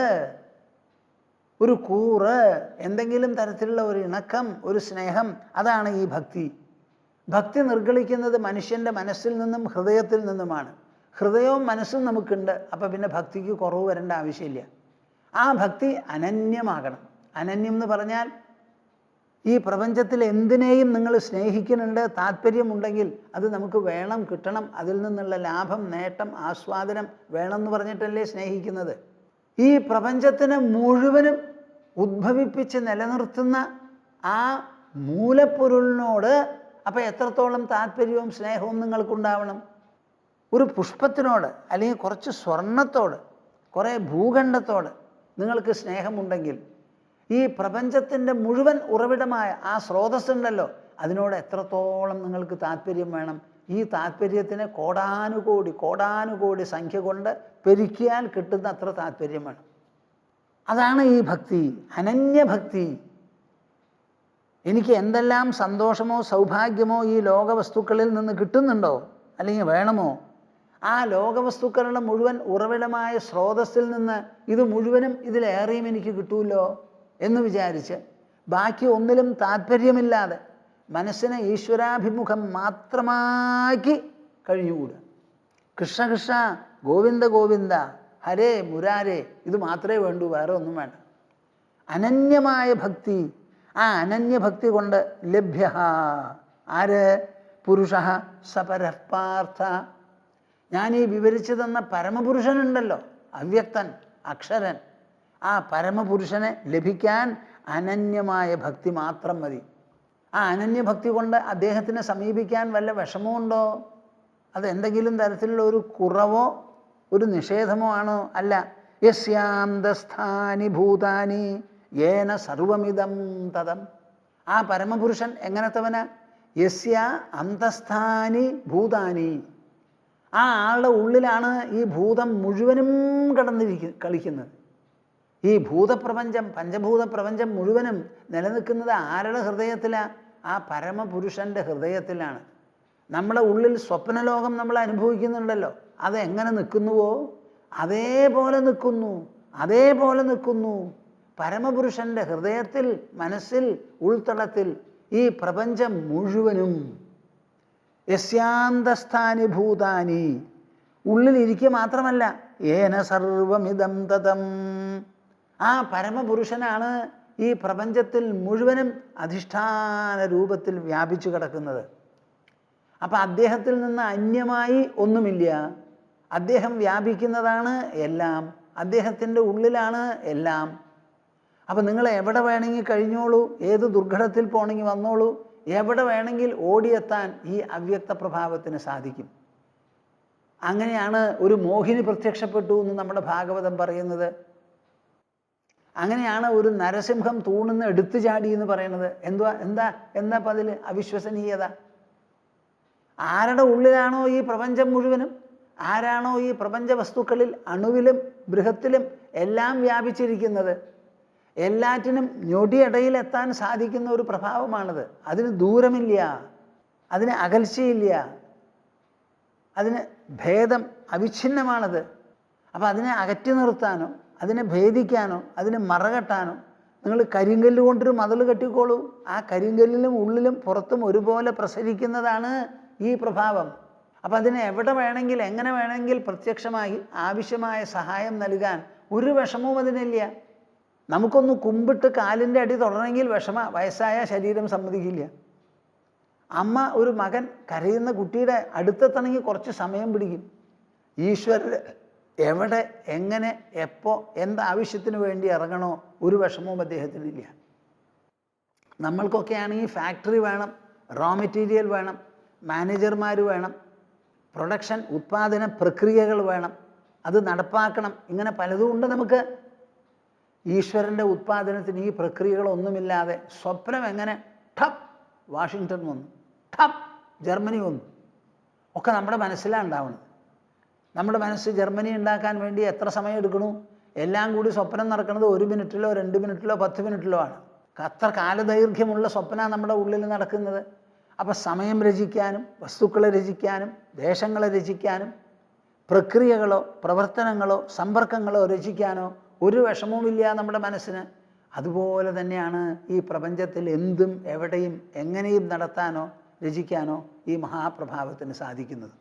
ഒരു കൂറ്, എന്തെങ്കിലും തരത്തിലുള്ള ഒരു ഇണക്കം, ഒരു സ്നേഹം, അതാണ് ഈ ഭക്തി. ഭക്തി നിർഗളിക്കുന്നത് മനുഷ്യൻ്റെ മനസ്സിൽ നിന്നും ഹൃദയത്തിൽ നിന്നുമാണ്. ഹൃദയവും മനസ്സും നമുക്കുണ്ട്. അപ്പം പിന്നെ ഭക്തിക്ക് കുറവ് വരേണ്ട ആവശ്യമില്ല. ആ ഭക്തി അനന്യമാകണം. അനന്യം എന്ന് പറഞ്ഞാൽ ഈ പ്രപഞ്ചത്തിൽ എന്തിനേയും നിങ്ങൾ സ്നേഹിക്കുന്നുണ്ട്, താല്പര്യമുണ്ടെങ്കിൽ അത് നമുക്ക് വേണം, കിട്ടണം, അതിൽ നിന്നുള്ള ലാഭം, നേട്ടം, ആസ്വാദനം വേണമെന്ന് പറഞ്ഞിട്ടല്ലേ സ്നേഹിക്കുന്നത്. ഈ പ്രപഞ്ചത്തിനെ മുഴുവനും ഉദ്ഭവിപ്പിച്ച് നിലനിർത്തുന്ന ആ മൂലപ്പൊരുളിനോട് അപ്പം എത്രത്തോളം താല്പര്യവും സ്നേഹവും നിങ്ങൾക്കുണ്ടാവണം. ഒരു പുഷ്പത്തിനോട്, അല്ലെങ്കിൽ കുറച്ച് സ്വർണത്തോട്, കുറേ ഭൂഖണ്ഡത്തോട് നിങ്ങൾക്ക് സ്നേഹമുണ്ടെങ്കിൽ ഈ പ്രപഞ്ചത്തിൻ്റെ മുഴുവൻ ഉറവിടമായ ആ സ്രോതസ്സുണ്ടല്ലോ, അതിനോട് എത്രത്തോളം നിങ്ങൾക്ക് താല്പര്യം വേണം. ഈ താല്പര്യത്തിന് കോടാനുകോടി സംഖ്യ കൊണ്ട് പെരുക്കിയാൽ കിട്ടുന്ന അത്ര താല്പര്യം വേണം. അതാണ് ഈ ഭക്തി, അനന്യഭക്തി. എനിക്ക് എന്തെല്ലാം സന്തോഷമോ സൗഭാഗ്യമോ ഈ ലോകവസ്തുക്കളിൽ നിന്ന് കിട്ടുന്നുണ്ടോ അല്ലെങ്കിൽ വേണമോ, ആ ലോകവസ്തുക്കളുടെ മുഴുവൻ ഉറവിടമായ സ്രോതസ്സിൽ നിന്ന് ഇത് മുഴുവനും ഇതിലേറെയും എനിക്ക് കിട്ടുമല്ലോ എന്ന് വിചാരിച്ച് ബാക്കി ഒന്നിലും താല്പര്യമില്ലാതെ മനസ്സിനെ ഈശ്വരാഭിമുഖം മാത്രമാക്കി കഴിഞ്ഞുകൂടുക. കൃഷ്ണ കൃഷ്ണ, ഗോവിന്ദ ഗോവിന്ദ, ഹരേ മുരാരേ, ഇത് മാത്രമേ വേണ്ടൂ, വേറെ ഒന്നും വേണ്ട. അനന്യമായ ഭക്തി, ആ അനന്യഭക്തി കൊണ്ട് ലഭ്യ ആര്? പുരുഷ സപരഃ പാർത്ഥ. ഞാൻ ഈ വിവരിച്ചു തന്ന പരമപുരുഷനുണ്ടല്ലോ, അവ്യക്തൻ, അക്ഷരൻ, ആ പരമപുരുഷനെ ലഭിക്കാൻ അനന്യമായ ഭക്തി മാത്രം മതി. ആ അനന്യഭക്തി കൊണ്ട് അദ്ദേഹത്തിനെ സമീപിക്കാൻ വല്ല വിഷമമുണ്ടോ? അത് എന്തെങ്കിലും തരത്തിലുള്ള ഒരു കുറവോ ഒരു നിഷേധമോ ആണോ? അല്ല. യസ്യാന്തസ്ഥാനി ഭൂതാനി യേന സർവമിദം തദം. ആ പരമപുരുഷൻ എങ്ങനത്തവനാ? യസ്യ അന്തസ്ഥാനി ഭൂതാനി. ആ ആളുടെ ഉള്ളിലാണ് ഈ ഭൂതം മുഴുവനും കളിക്കുന്നത്. ഈ ഭൂതപ്രപഞ്ചം, പഞ്ചഭൂത പ്രപഞ്ചം മുഴുവനും നിലനിൽക്കുന്നത് ആരുടെ ഹൃദയത്തിലാണ്? ആ പരമപുരുഷൻ്റെ ഹൃദയത്തിലാണ്. നമ്മുടെ ഉള്ളിൽ സ്വപ്നലോകം നമ്മൾ അനുഭവിക്കുന്നുണ്ടല്ലോ, അതെങ്ങനെ നിൽക്കുന്നുവോ അതേപോലെ നിൽക്കുന്നു, അതേപോലെ നിൽക്കുന്നു. പരമപുരുഷൻ്റെ ഹൃദയത്തിൽ, മനസ്സിൽ, ഉൾത്തളത്തിൽ ഈ പ്രപഞ്ചം മുഴുവനും. യസ്യാന്തസ്ഥാനി ഭൂതാനി, ഉള്ളിലിരിക്കുക മാത്രമല്ല, ഏന സർവമിദം തതം. ആ പരമപുരുഷനാണ് ഈ പ്രപഞ്ചത്തിൽ മുഴുവനും അധിഷ്ഠാന രൂപത്തിൽ വ്യാപിച്ചു കിടക്കുന്നത്. അപ്പം അദ്ദേഹത്തിൽ നിന്ന് അന്യമായി ഒന്നുമില്ല. അദ്ദേഹം വ്യാപിക്കുന്നതാണ് എല്ലാം, അദ്ദേഹത്തിൻ്റെ ഉള്ളിലാണ് എല്ലാം. അപ്പം നിങ്ങൾ എവിടെ വേണമെങ്കിൽ കഴിഞ്ഞോളൂ, ഏത് ദുർഘടത്തിൽ പോകണമെങ്കിൽ വന്നോളൂ, എവിടെ വേണമെങ്കിൽ ഓടിയെത്താൻ ഈ അവ്യക്ത പ്രഭാവത്തിന് സാധിക്കും. അങ്ങനെയാണ് ഒരു മോഹിനി പ്രത്യക്ഷപ്പെട്ടു എന്ന് നമ്മുടെ ഭാഗവതം പറയുന്നത്. അങ്ങനെയാണ് ഒരു നരസിംഹം തൂണിന്ന് എടുത്തു ചാടി എന്ന് പറയുന്നത്. എന്താ അപ്പം അതിൽ അവിശ്വസനീയത? ആരുടെ ഉള്ളിലാണോ ഈ പ്രപഞ്ചം മുഴുവനും, ആരാണോ ഈ പ്രപഞ്ച വസ്തുക്കളിൽ അണുവിലും ബൃഹത്തിലും എല്ലാം വ്യാപിച്ചിരിക്കുന്നത്, എല്ലാറ്റിനും ഞൊടിയിടയിലെത്താൻ സാധിക്കുന്ന ഒരു പ്രഭാവമാണത്. അതിന് ദൂരമില്ല, അതിന് അകൽച്ചയില്ല, അതിന് ഭേദം അവിഛിന്നമാണത്. അപ്പം അതിനെ അകറ്റി നിർത്താനോ അതിനെ ഭേദിക്കാനോ അതിനെ മറകെട്ടാനോ നിങ്ങൾ കരിങ്കല്ല് കൊണ്ടൊരു മതിൽ കെട്ടിക്കോളൂ. ആ കരിങ്കല്ലിലും ഉള്ളിലും പുറത്തും ഒരുപോലെ പ്രസരിക്കുന്നതാണ് ഈ പ്രഭാവം. അപ്പം അതിനെ എവിടെ വേണമെങ്കിൽ എങ്ങനെ വേണമെങ്കിൽ പ്രത്യക്ഷമായി ആവശ്യമായ സഹായം നൽകാൻ ഒരു വിഷമവും അതിനില്ല. നമുക്കൊന്ന് കുമ്പിട്ട് കാലിൻ്റെ അടി തൊടണമെങ്കിൽ വയസ്സായ ശരീരം സമ്മതിക്കില്ല. അമ്മ ഒരു മകൻ കരയുന്ന കുട്ടിയുടെ അടുത്തെത്തണമെങ്കിൽ കുറച്ച് സമയം പിടിക്കും. ഈശ്വരൻ എവിടെ എങ്ങനെ എപ്പോൾ എന്താവശ്യത്തിന് വേണ്ടി ഇറങ്ങണോ ഒരു വിഷമവും അദ്ദേഹത്തിനില്ല. നമ്മൾക്കൊക്കെ ആണെങ്കിൽ ഫാക്ടറി വേണം, റോ മെറ്റീരിയൽ വേണം, മാനേജർമാർ വേണം, പ്രൊഡക്ഷൻ ഉത്പാദന പ്രക്രിയകൾ വേണം, അത് നടപ്പാക്കണം, ഇങ്ങനെ പലതും ഉണ്ട് നമുക്ക്. ഈശ്വരൻ്റെ ഉത്പാദനത്തിന് ഈ പ്രക്രിയകളൊന്നുമില്ലാതെ സ്വപ്നം എങ്ങനെ ഠപ്പ് വാഷിങ്ടൺ വന്നു, ഠപ്പ് ജർമ്മനി വന്നു, ഒക്കെ നമ്മുടെ മനസ്സിലാണ് ഉണ്ടാവുന്നത്. നമ്മുടെ മനസ്സ് ജർമ്മനി ഉണ്ടാക്കാൻ വേണ്ടി എത്ര സമയം എടുക്കണു? എല്ലാം കൂടി സ്വപ്നം നടക്കുന്നത് 1 മിനിറ്റിലോ 2 മിനിറ്റിലോ 10 മിനിറ്റിലോ ആണ്. അത്ര കാലദൈർഘ്യമുള്ള സ്വപ്നമാണ് നമ്മുടെ ഉള്ളിൽ നടക്കുന്നത്. അപ്പം സമയം രചിക്കാനും വസ്തുക്കളെ രചിക്കാനും ദേശങ്ങളെ രചിക്കാനും പ്രക്രിയകളോ പ്രവർത്തനങ്ങളോ സമ്പർക്കങ്ങളോ രചിക്കാനോ ഒരു വിഷമവുമില്ല നമ്മുടെ മനസ്സിന്. അതുപോലെ തന്നെയാണ് ഈ പ്രപഞ്ചത്തിൽ എന്തും എവിടെയും എങ്ങനെയും നടത്താനോ രചിക്കാനോ ഈ മഹാപ്രഭാവത്തിന് സാധിക്കുന്നത്.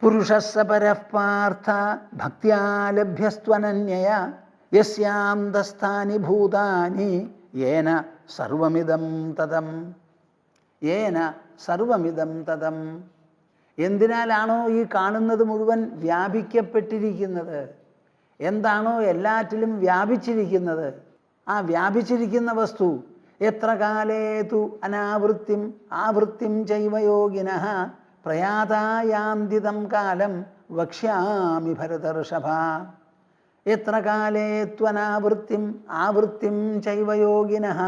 പുരുഷസ്സ പരഃ പാർത്ഥ ഭക്ത്യാ ലഭ്യസ്ത്വനന്യയ യസ്യാന്തസ്ഥാനി ഭൂതാനി യേന സർവമിദം തതം. യേന സർവമിദം തതം. എന്തിനാലാണോ ഈ കാണുന്നത് മുഴുവൻ വ്യാപിക്കപ്പെട്ടിരിക്കുന്നത്, എന്താണോ എല്ലാറ്റിലും വ്യാപിച്ചിരിക്കുന്നത്, ആ വ്യാപിച്ചിരിക്കുന്ന വസ്തു എത്ര കാലേതു അനാവൃത്തിം ആവൃത്തിം ചൈവയോഗിനഃ പ്രയാതായാന്തിതം കാലം വക്ഷ്യാമി ഭരതർഷഭ. എത്ര കാലേത്വനാവൃത്തിം ആവൃത്തിം ചൈവയോഗിനഃ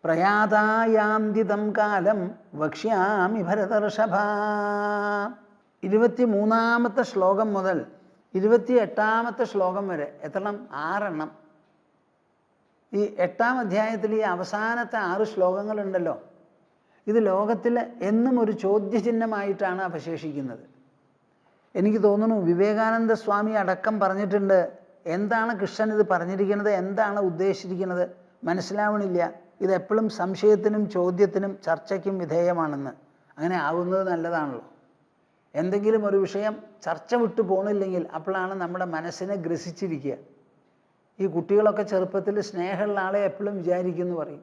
പ്രയാതായാന്തിതം കാലം വക്ഷ്യാമി ഭരതർഷഭ. 23ാമത്തെ ശ്ലോകം മുതൽ 28ാമത്തെ ശ്ലോകം വരെ എത്രണ്ണം? 6 എണ്ണം. ഈ 8-ാം അധ്യായത്തിൽ ഈ അവസാനത്തെ 6 ശ്ലോകങ്ങളുണ്ടല്ലോ, ഇത് ലോകത്തിൽ എന്നും ഒരു ചോദ്യചിഹ്നമായിട്ടാണ് അവശേഷിക്കുന്നത്. എനിക്ക് തോന്നുന്നു വിവേകാനന്ദ സ്വാമി അടക്കം പറഞ്ഞിട്ടുണ്ട്, എന്താണ് കൃഷ്ണൻ ഇത് പറഞ്ഞിരിക്കുന്നത്, എന്താണ് ഉദ്ദേശിച്ചിരിക്കുന്നത് മനസ്സിലാവണില്ല, ഇതെപ്പോഴും സംശയത്തിനും ചോദ്യത്തിനും ചർച്ചയ്ക്കും വിധേയമാണെന്ന്. അങ്ങനെ ആവുന്നത് നല്ലതാണല്ലോ. എന്തെങ്കിലും ഒരു വിഷയം ചർച്ച വിട്ടു പോകണില്ലെങ്കിൽ അപ്പോഴാണ് നമ്മുടെ മനസ്സിനെ ഗ്രസിച്ചിരിക്കുക. ഈ കുട്ടികളൊക്കെ ചെറുപ്പത്തിൽ സ്നേഹമുള്ള ആളെ എപ്പോഴും വിചാരിക്കുമെന്ന് പറയും.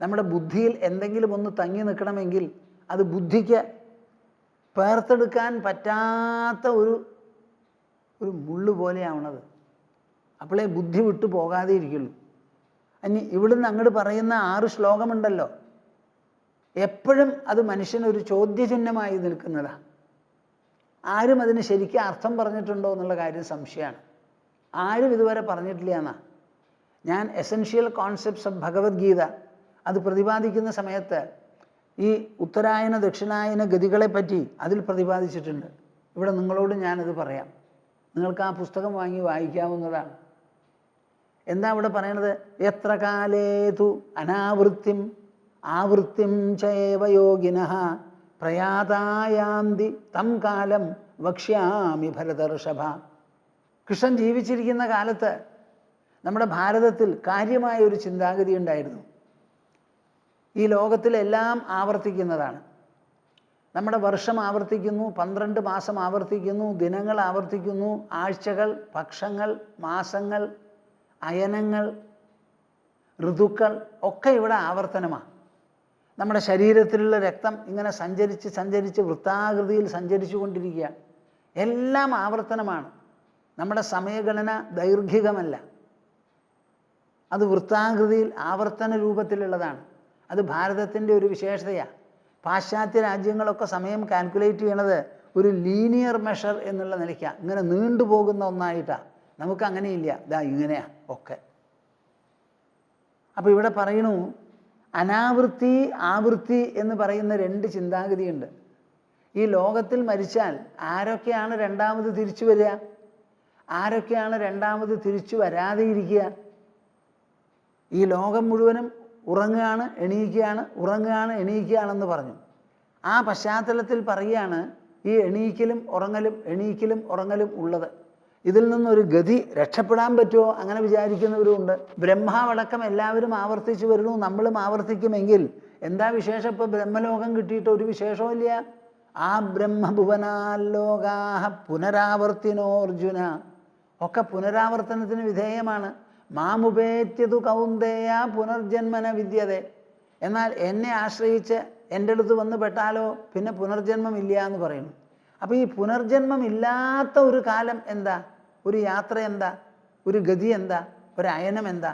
നമ്മുടെ ബുദ്ധിയിൽ എന്തെങ്കിലും ഒന്ന് തങ്ങി നിൽക്കണമെങ്കിൽ അത് ബുദ്ധിക്ക് പേർത്തെടുക്കാൻ പറ്റാത്ത ഒരു മുള്ളു പോലെയാവണത്. അപ്പോഴേ ബുദ്ധി വിട്ടു പോകാതെ ഇരിക്കുള്ളൂ. ഇനി ഇവിടുന്ന് അങ്ങോട്ട് പറയുന്ന 6 ശ്ലോകമുണ്ടല്ലോ, എപ്പോഴും അത് മനുഷ്യനൊരു ചോദ്യചിഹ്നമായി നിൽക്കുന്നതാണ്. ആരും അതിന് ശരിക്കും അർത്ഥം പറഞ്ഞിട്ടുണ്ടോ എന്നുള്ള കാര്യം സംശയമാണ്. ആരും ഇതുവരെ പറഞ്ഞിട്ടില്ല എന്നാ. ഞാൻ എസെൻഷ്യൽ കോൺസെപ്റ്റ്സ് ഓഫ് ഭഗവത്ഗീത അത് പ്രതിപാദിക്കുന്ന സമയത്ത് ഈ ഉത്തരായന ദക്ഷിണായന ഗതികളെപ്പറ്റി അതിൽ പ്രതിപാദിച്ചിട്ടുണ്ട്. ഇവിടെ നിങ്ങളോട് ഞാനത് പറയാം. നിങ്ങൾക്ക് ആ പുസ്തകം വാങ്ങി വായിക്കാവുന്നതാണ്. എന്താ ഇവിടെ പറയണത്? എത്ര കാലേതു അനാവൃത്തിം ആവൃത്തിം ചൈവ യോഗിനഃ പ്രയാതായാന്തി തം കാലം വക്ഷ്യാമി ഭരതർഷഭ. കൃഷ്ണൻ ജീവിച്ചിരിക്കുന്ന കാലത്ത് നമ്മുടെ ഭാരതത്തിൽ കാര്യമായ ഒരു ചിന്താഗതി ഉണ്ടായിരുന്നു. ഈ ലോകത്തിലെല്ലാം ആവർത്തിക്കുന്നതാണ്. നമ്മുടെ വർഷം ആവർത്തിക്കുന്നു, 12 മാസം ആവർത്തിക്കുന്നു, ദിനങ്ങൾ ആവർത്തിക്കുന്നു, ആഴ്ചകൾ, പക്ഷങ്ങൾ, മാസങ്ങൾ, അയനങ്ങൾ, ഋതുക്കൾ ഒക്കെ ഇവിടെ ആവർത്തനമാണ്. നമ്മുടെ ശരീരത്തിലുള്ള രക്തം ഇങ്ങനെ സഞ്ചരിച്ച് സഞ്ചരിച്ച് വൃത്താകൃതിയിൽ സഞ്ചരിച്ചു കൊണ്ടിരിക്കുക. എല്ലാം ആവർത്തനമാണ്. നമ്മുടെ സമയഗണന ദൈർഘികമല്ല, അത് വൃത്താകൃതിയിൽ ആവർത്തന രൂപത്തിലുള്ളതാണ്. അത് ഭാരതത്തിൻ്റെ ഒരു വിശേഷതയാണ്. പാശ്ചാത്യ രാജ്യങ്ങളൊക്കെ സമയം കാൽക്കുലേറ്റ് ചെയ്യണത് ഒരു ലീനിയർ മെഷർ എന്നുള്ള നിലയ്ക്കാണ്, ഇങ്ങനെ നീണ്ടുപോകുന്ന ഒന്നായിട്ടാണ്. നമുക്ക് അങ്ങനെയില്ല, ഇതാ ഇങ്ങനെയാണ് ഒക്കെ. അപ്പോൾ ഇവിടെ പറയണു, അനാവൃത്തി ആവൃത്തി എന്ന് പറയുന്ന 2 ചിന്താഗതിയുണ്ട്. ഈ ലോകത്തിൽ മരിച്ചാൽ ആരൊക്കെയാണ് രണ്ടാമത് തിരിച്ചു വരിക, ആരൊക്കെയാണ് രണ്ടാമത് തിരിച്ചു വരാതെ ഇരിക്കുക? ഈ ലോകം മുഴുവനും ഉറങ്ങുകയാണ് എണീക്കുകയാണ്, ഉറങ്ങുകയാണ് എണീക്കുകയാണെന്ന് പറഞ്ഞു. ആ പശ്ചാത്തലത്തിൽ പറയുകയാണ് ഈ എണീക്കലും ഉറങ്ങലും എണീക്കലും ഉറങ്ങലും ഉള്ളത്. ഇതിൽ നിന്നൊരു ഗതി രക്ഷപ്പെടാൻ പറ്റുമോ അങ്ങനെ വിചാരിക്കുന്നവരുമുണ്ട്. ബ്രഹ്മാവടക്കം എല്ലാവരും ആവർത്തിച്ചു വരുന്നു, നമ്മളും ആവർത്തിക്കുമെങ്കിൽ എന്താ വിശേഷം? ഇപ്പോൾ ബ്രഹ്മലോകം കിട്ടിയിട്ട് ഒരു വിശേഷമില്ല. ആ ബ്രഹ്മഭുവനാലോകാഹ പുനരാവർത്തിനോർജുന, ഒക്കെ പുനരാവർത്തനത്തിന് വിധേയമാണ്. മാമുപേത്യതു കൗന്ദേയ പുനർജന്മന വിദ്യതേ. എന്നാൽ എന്നെ ആശ്രയിച്ച് എൻ്റെ അടുത്ത് വന്ന് പെട്ടാലോ പിന്നെ പുനർജന്മം ഇല്ല എന്ന് പറയുന്നു. അപ്പോൾ ഈ പുനർജന്മം ഇല്ലാത്ത ഒരു കാലം എന്താ, ഒരു യാത്ര എന്താ, ഒരു ഗതി എന്താ, ഒരു അയനം എന്താ?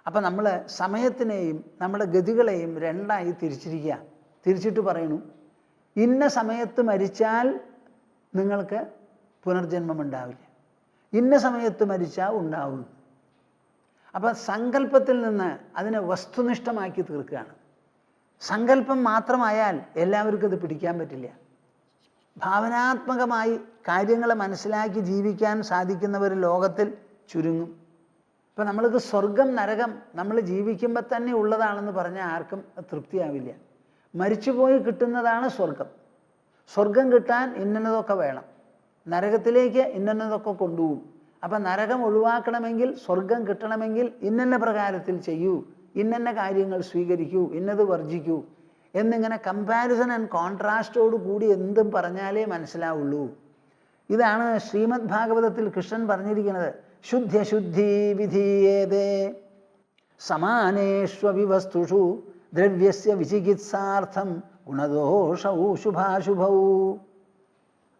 അപ്പം നമ്മൾ സമയത്തിനെയും നമ്മുടെ ഗതികളെയും 2ആയി തിരിച്ചിരിക്കുക. തിരിച്ചിട്ട് പറയുന്നു, ഇന്ന സമയത്ത് മരിച്ചാൽ നിങ്ങൾക്ക് പുനർജന്മം ഉണ്ടാവില്ല, ഇന്ന സമയത്ത് മരിച്ചാൽ ഉണ്ടാവും. അപ്പം സങ്കല്പത്തിൽ നിന്ന് അതിനെ വസ്തുനിഷ്ഠമാക്കി തീർക്കുകയാണ്. സങ്കല്പം മാത്രമായാൽ എല്ലാവർക്കും ഇത് പിടിക്കാൻ പറ്റില്ല. ഭാവനാത്മകമായി കാര്യങ്ങളെ മനസ്സിലാക്കി ജീവിക്കാൻ സാധിക്കുന്നവർ ലോകത്തിൽ ചുരുങ്ങും. ഇപ്പം നമ്മൾക്ക് സ്വർഗം നരകം നമ്മൾ ജീവിക്കുമ്പോൾ തന്നെ ഉള്ളതാണെന്ന് പറഞ്ഞാൽ ആർക്കും തൃപ്തിയാവില്ല. മരിച്ചുപോയി കിട്ടുന്നതാണ് സ്വർഗം. സ്വർഗം കിട്ടാൻ ഇന്നതൊക്കെ വേണം, നരകത്തിലേക്ക് ഇന്നതൊക്കെ കൊണ്ടുപോകും. അപ്പം നരകം ഒഴിവാക്കണമെങ്കിൽ സ്വർഗം കിട്ടണമെങ്കിൽ ഇന്ന പ്രകാരത്തിൽ ചെയ്യൂ, ഇന്ന കാര്യങ്ങൾ സ്വീകരിക്കൂ, ഇന്നത് വർജിക്കൂ എന്നിങ്ങനെ കമ്പാരിസൺ ആൻഡ് കോൺട്രാസ്റ്റോട് കൂടി എന്തും പറഞ്ഞാലേ മനസ്സിലാവുള്ളൂ. ഇതാണ് ശ്രീമദ് ഭാഗവതത്തിൽ കൃഷ്ണൻ പറഞ്ഞിരിക്കുന്നത്. ശുദ്ധ്യശുദ്ധി വിധീയേതേ സമാനേഷ്വപി വസ്തുഷു ദ്രവ്യസ്യ വിചികിത്സാർത്ഥം ഗുണദോഷൗ ശുഭാശുഭൗ.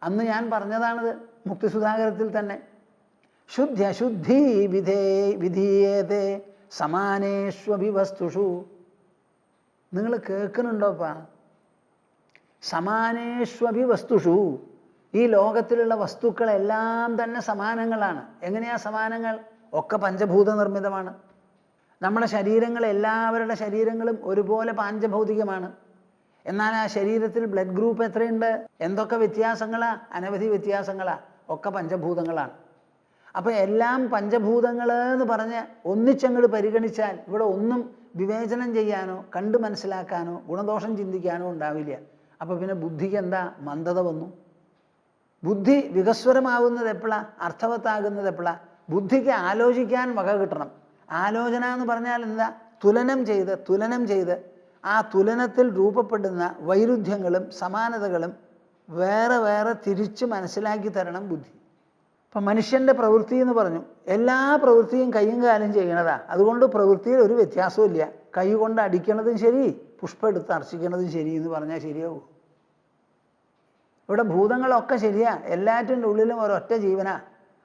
അന്ന് ഞാൻ പറഞ്ഞതാണിത് മുക്തിസുധാകരത്തിൽ തന്നെ. ശുദ്ധ്യശുദ്ധി വിധീയേതേ സമാനേഷ്വപി വസ്തുഷു. നിങ്ങൾ കേൾക്കുന്നുണ്ടോപ്പാ? സമാനേഷ്വപി വസ്തുഷു. ഈ ലോകത്തിലുള്ള വസ്തുക്കളെല്ലാം തന്നെ സമാനങ്ങളാണ്. എങ്ങനെയാ സമാനങ്ങൾ? ഒക്കെ പഞ്ചഭൂത നിർമ്മിതമാണ്. നമ്മുടെ ശരീരങ്ങൾ, എല്ലാവരുടെ ശരീരങ്ങളും ഒരുപോലെ പാഞ്ചഭൗതികമാണ്. എന്നാൽ ആ ശരീരത്തിൽ ബ്ലഡ് ഗ്രൂപ്പ് എത്രയുണ്ട്? എന്തൊക്കെ വ്യത്യാസങ്ങളാ? അനവധി വ്യത്യാസങ്ങളാ. ഒക്കെ പഞ്ചഭൂതങ്ങളാണ്. അപ്പോൾ എല്ലാം പഞ്ചഭൂതങ്ങൾ എന്ന് പറഞ്ഞ് ഒന്നിച്ചങ്ങോട്ട് പരിഗണിച്ചാൽ ഇവിടെ ഒന്നും വിവേചനം ചെയ്യാനോ കണ്ട് മനസ്സിലാക്കാനോ ഗുണദോഷം ചിന്തിക്കാനോ ഉണ്ടാവില്ല. അപ്പോൾ പിന്നെ ബുദ്ധിക്ക് എന്താ മന്ദത വന്നു? ബുദ്ധി വികസ്വരമാവുന്നത് എപ്പോഴാണ്? അർത്ഥവത്താകുന്നത് എപ്പോഴാണ്? ബുദ്ധിക്ക് ആലോചിക്കാൻ വക കിട്ടണം. ആലോചന എന്ന് പറഞ്ഞാൽ എന്താ? തുലനം ചെയ്ത് ആ തുലനത്തിൽ രൂപപ്പെടുന്ന വൈരുദ്ധ്യങ്ങളും സമാനതകളും വേറെ വേറെ തിരിച്ച് മനസ്സിലാക്കി തരണം ബുദ്ധി. ഇപ്പം മനുഷ്യൻ്റെ പ്രവൃത്തി എന്ന് പറഞ്ഞു, എല്ലാ പ്രവൃത്തിയും കൈയും കാലും ചെയ്യണതാ. അതുകൊണ്ട് പ്രവൃത്തിയിൽ ഒരു വ്യത്യാസവും ഇല്ല. കൈ കൊണ്ട് അടിക്കണതും ശരി, പുഷ്പം എടുത്ത് അർച്ചിക്കണതും ശരി എന്ന് പറഞ്ഞാൽ ശരിയാവും. ഇവിടെ ഭൂതങ്ങളൊക്കെ ശരിയാ, എല്ലാറ്റിൻ്റെ ഉള്ളിലും ഒരൊറ്റ ജീവനാ.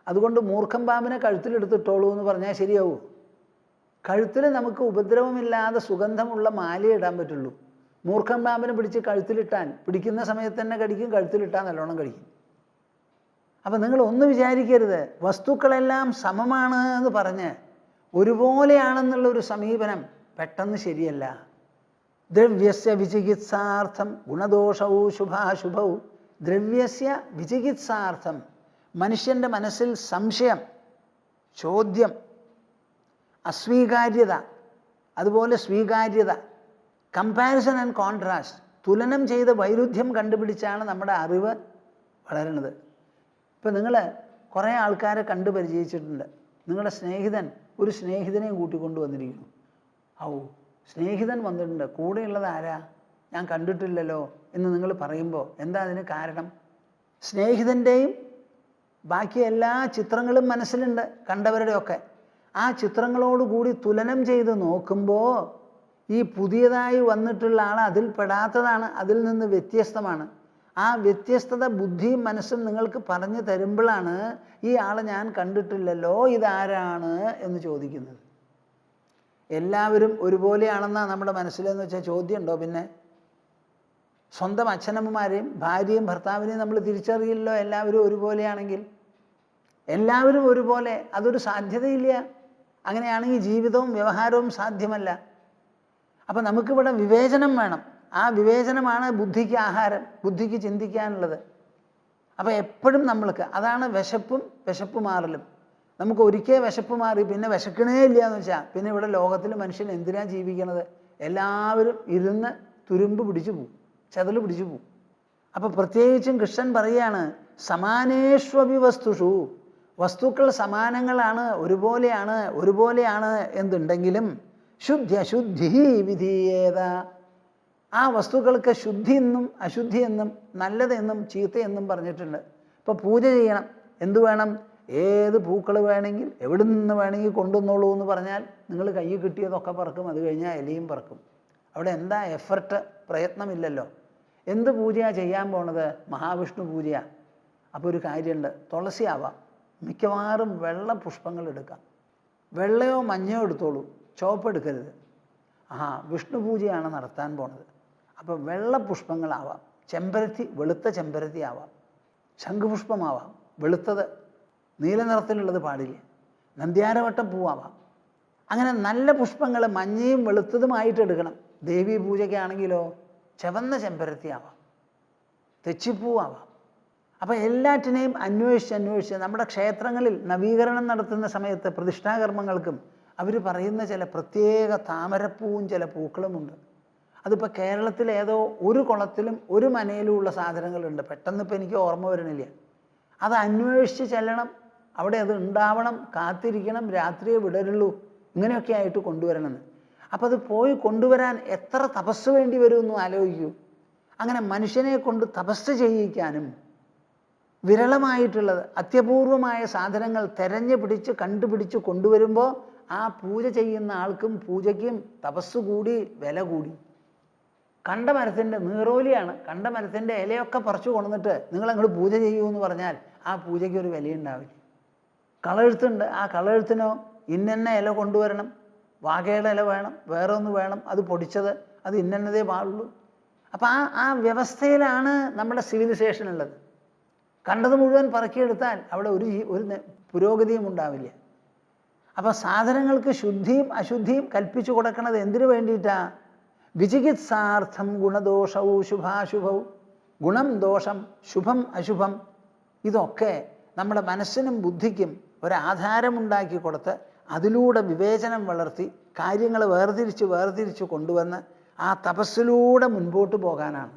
അതുകൊണ്ട് മൂർഖം പാമ്പിനെ കഴുത്തിലെടുത്തിട്ടോളൂ എന്ന് പറഞ്ഞാൽ ശരിയാവും. കഴുത്തിൽ നമുക്ക് ഉപദ്രവമില്ലാതെ സുഗന്ധമുള്ള മാലയെ ഇടാൻ പറ്റുള്ളൂ. മൂർഖം പാമ്പിനെ പിടിച്ച് കഴുത്തിലിട്ടാൽ പിടിക്കുന്ന സമയത്ത് തന്നെ കടിക്കും, കഴുത്തിലിട്ടാൽ നല്ലോണം കടിക്കും. അപ്പം നിങ്ങൾ ഒന്ന് വിചാരിക്കരുത്, വസ്തുക്കളെല്ലാം സമമാണ് എന്ന് പറഞ്ഞ് ഒരുപോലെയാണെന്നുള്ളൊരു സമീപനം പെട്ടെന്ന് ശരിയല്ല. ദ്രവ്യസ്യ വിചികിത്സാർത്ഥം ഗുണദോഷവും ശുഭാശുഭവും. ദ്രവ്യസ്യ വിചികിത്സാർത്ഥം, മനുഷ്യൻ്റെ മനസ്സിൽ സംശയം, ചോദ്യം, അസ്വീകാര്യത, അതുപോലെ സ്വീകാര്യത, കമ്പാരിസൺ ആൻഡ് കോൺട്രാസ്റ്റ്, തുലനം ചെയ്ത വൈരുദ്ധ്യം കണ്ടുപിടിച്ചാണ് നമ്മുടെ അറിവ് വളരുന്നത്. ഇപ്പം നിങ്ങൾ കുറേ ആൾക്കാരെ കണ്ടു പരിചയിച്ചിട്ടുണ്ട്. നിങ്ങളുടെ സ്നേഹിതൻ ഒരു സ്നേഹിതനെയും കൂട്ടിക്കൊണ്ടു വന്നിരിക്കുന്നു. സ്നേഹിതൻ വന്നിട്ടുണ്ട്, കൂടെയുള്ളത് ആരാ? ഞാൻ കണ്ടിട്ടില്ലല്ലോ എന്ന് നിങ്ങൾ പറയുമ്പോൾ എന്താ അതിന് കാരണം? സ്നേഹിതൻ്റെയും ബാക്കി എല്ലാ ചിത്രങ്ങളും മനസ്സിലുണ്ട്, കണ്ടവരുടെയൊക്കെ. ആ ചിത്രങ്ങളോടുകൂടി തുലനം ചെയ്ത് നോക്കുമ്പോൾ ഈ പുതിയതായി വന്നിട്ടുള്ള ആൾ അതിൽ പെടാത്തതാണ്, അതിൽ നിന്ന് വ്യത്യസ്തമാണ്. ആ വ്യത്യസ്തത ബുദ്ധിയും മനസ്സും നിങ്ങൾക്ക് പറഞ്ഞു തരുമ്പോഴാണ് ഈ ആളെ ഞാൻ കണ്ടിട്ടില്ലല്ലോ, ഇതാരാണ് എന്ന് ചോദിക്കുന്നത്. എല്ലാവരും ഒരുപോലെയാണെന്നാണ് നമ്മുടെ മനസ്സിലെന്ന് വെച്ചാൽ ചോദ്യമുണ്ടോ? പിന്നെ സ്വന്തം അച്ഛനമ്മമാരെയും ഭാര്യയും ഭർത്താവിനെയും നമ്മൾ തിരിച്ചറിയില്ലല്ലോ എല്ലാവരും ഒരുപോലെയാണെങ്കിൽ. എല്ലാവരും ഒരുപോലെ അതൊരു സാധ്യതയില്ല. അങ്ങനെയാണെങ്കിൽ ജീവിതവും വ്യവഹാരവും സാധ്യമല്ല. അപ്പം നമുക്കിവിടെ വിവേചനം വേണം. ആ വിവേചനമാണ് ബുദ്ധിക്ക് ആഹാരം, ബുദ്ധിക്ക് ചിന്തിക്കാനുള്ളത്. അപ്പോൾ എപ്പോഴും നമ്മൾക്ക് അതാണ് വിശപ്പ് മാറലും. നമുക്ക് ഒരിക്കൽ വിശപ്പ് മാറി പിന്നെ വിശക്കണേ ഇല്ല എന്ന് വെച്ചാൽ പിന്നെ ഇവിടെ ലോകത്തിൽ മനുഷ്യൻ എന്തിനാണ് ജീവിക്കണത്? എല്ലാവരും ഇരുന്ന് തുരുമ്പ് പിടിച്ചു പോവും, ചെതല് പിടിച്ചു പോവും. അപ്പോൾ പ്രത്യേകിച്ചും കൃഷ്ണൻ പറയുകയാണ്, സമാനേഷ്വപി വസ്തുഷു, വസ്തുക്കൾ സമാനങ്ങളാണ്, ഒരുപോലെയാണ് എന്തുണ്ടെങ്കിലും ശുദ്ധി വിധീയേത, ആ വസ്തുക്കൾക്ക് ശുദ്ധി എന്നും അശുദ്ധി എന്നും നല്ലതെന്നും ചീത്തയെന്നും പറഞ്ഞിട്ടുണ്ട്. ഇപ്പോൾ പൂജ ചെയ്യണം, എന്തു വേണം? ഏത് പൂക്കൾ വേണമെങ്കിൽ എവിടെ നിന്ന് വേണമെങ്കിൽ കൊണ്ടുവന്നോളൂ എന്ന് പറഞ്ഞാൽ നിങ്ങൾ കയ്യിൽ കിട്ടിയതൊക്കെ പറക്കും, അത് കഴിഞ്ഞാൽ ഇലയും പറക്കും. അവിടെ എന്താ എഫർട്ട്? പ്രയത്നമില്ലല്ലോ. എന്ത് പൂജയാണ് ചെയ്യാൻ പോണത്? മഹാവിഷ്ണു പൂജയാണ്. അപ്പോൾ ഒരു കാര്യമുണ്ട്, തുളസി ആവാം, മിക്കവാറും വെള്ള പുഷ്പങ്ങൾ എടുക്കാം. വെള്ളയോ മഞ്ഞയോ എടുത്തോളൂ, ചുവപ്പ് എടുക്കരുത്. വിഷ്ണു പൂജയാണ് നടത്താൻ പോണത്. അപ്പോൾ വെള്ള പുഷ്പങ്ങളാവാം. ചെമ്പരത്തി, വെളുത്ത ചെമ്പരത്തി ആവാം. ശംഖുപുഷ്പമാവാം, വെളുത്തത്, നീല നിറത്തിലുള്ളത് പാടില്ല. നന്ദ്യാരവട്ടം പൂവാവാം. അങ്ങനെ നല്ല പുഷ്പങ്ങൾ മഞ്ഞയും വെളുത്തതുമായിട്ട് എടുക്കണം. ദേവീ പൂജയ്ക്കാണെങ്കിലോ ചുവന്ന ചെമ്പരത്തി ആവാം, തെച്ചിപ്പൂവാവാം. അപ്പോൾ എല്ലാറ്റിനെയും അന്വേഷിച്ച് നമ്മുടെ ക്ഷേത്രങ്ങളിൽ നവീകരണം നടത്തുന്ന സമയത്ത് പ്രതിഷ്ഠാകർമ്മങ്ങൾക്കും അവർ പറയുന്ന ചില പ്രത്യേക താമരപ്പൂവും ചില പൂക്കളുമുണ്ട്. അതിപ്പോൾ കേരളത്തിൽ ഏതോ ഒരു കുളത്തിലും ഒരു മനയിലുമുള്ള സാധനങ്ങളുണ്ട്. പെട്ടെന്ന് ഇപ്പോൾ എനിക്ക് ഓർമ്മ വരണില്ല. അത് അന്വേഷിച്ച് ചെല്ലണം, അവിടെ അത് ഉണ്ടാവണം, കാത്തിരിക്കണം, രാത്രിയെ വിടരുള്ളൂ, ഇങ്ങനെയൊക്കെ ആയിട്ട് കൊണ്ടുവരണമെന്ന്. അപ്പോൾ അത് പോയി കൊണ്ടുവരാൻ എത്ര തപസ് വേണ്ടി വരുമെന്ന് ആലോചിക്കൂ. അങ്ങനെ മനുഷ്യനെ കൊണ്ട് തപസ് ചെയ്യിക്കാനും വിരളമായിട്ടുള്ളത് അത്യപൂർവമായ സാധനങ്ങൾ തെരഞ്ഞു പിടിച്ച് കണ്ടുപിടിച്ച് കൊണ്ടുവരുമ്പോൾ ആ പൂജ ചെയ്യുന്ന ആൾക്കും പൂജയ്ക്കും തപസ് കൂടി, വില കൂടി. കണ്ട മരത്തിൻ്റെ നീറോലിയാണ്, കണ്ട മരത്തിൻ്റെ ഇലയൊക്കെ പറിച്ചു കൊണ്ടുവന്നിട്ട് നിങ്ങളങ്ങോട്ട് പൂജ ചെയ്യൂ എന്ന് പറഞ്ഞാൽ ആ പൂജയ്ക്ക് ഒരു വിലയുണ്ടാവില്ല. കളെഴുത്തുണ്ട്, ആ കളെഴുത്തിനോ ഇന്ന ഇല കൊണ്ടുവരണം, വാകയുടെ ഇല വേണം, വേറെ ഒന്ന് വേണം, അത് പൊടിച്ചത്, അത് ഇന്നതേ പാടുള്ളൂ. അപ്പം ആ വ്യവസ്ഥയിലാണ് നമ്മുടെ സിവിലൈസേഷൻ ഉള്ളത്. കണ്ടത് മുഴുവൻ പറക്കിയെടുത്താൽ അവിടെ ഒരു പുരോഗതിയും ഉണ്ടാവില്ല. അപ്പോൾ സാധനങ്ങൾക്ക് ശുദ്ധിയും അശുദ്ധിയും കൽപ്പിച്ചു കൊടുക്കുന്നത് എന്തിനു വേണ്ടിയിട്ടാണ്? വിചികിത്സാർത്ഥം ഗുണദോഷവും ശുഭാശുഭവും. ഗുണം ദോഷം, ശുഭം അശുഭം, ഇതൊക്കെ നമ്മുടെ മനസ്സിനും ബുദ്ധിക്കും ഒരാധാരമുണ്ടാക്കി കൊടുത്ത് അതിലൂടെ വിവേചനം വളർത്തി കാര്യങ്ങൾ വേർതിരിച്ച് കൊണ്ടുവന്ന് ആ തപസ്സിലൂടെ മുൻപോട്ട് പോകാനാണ്.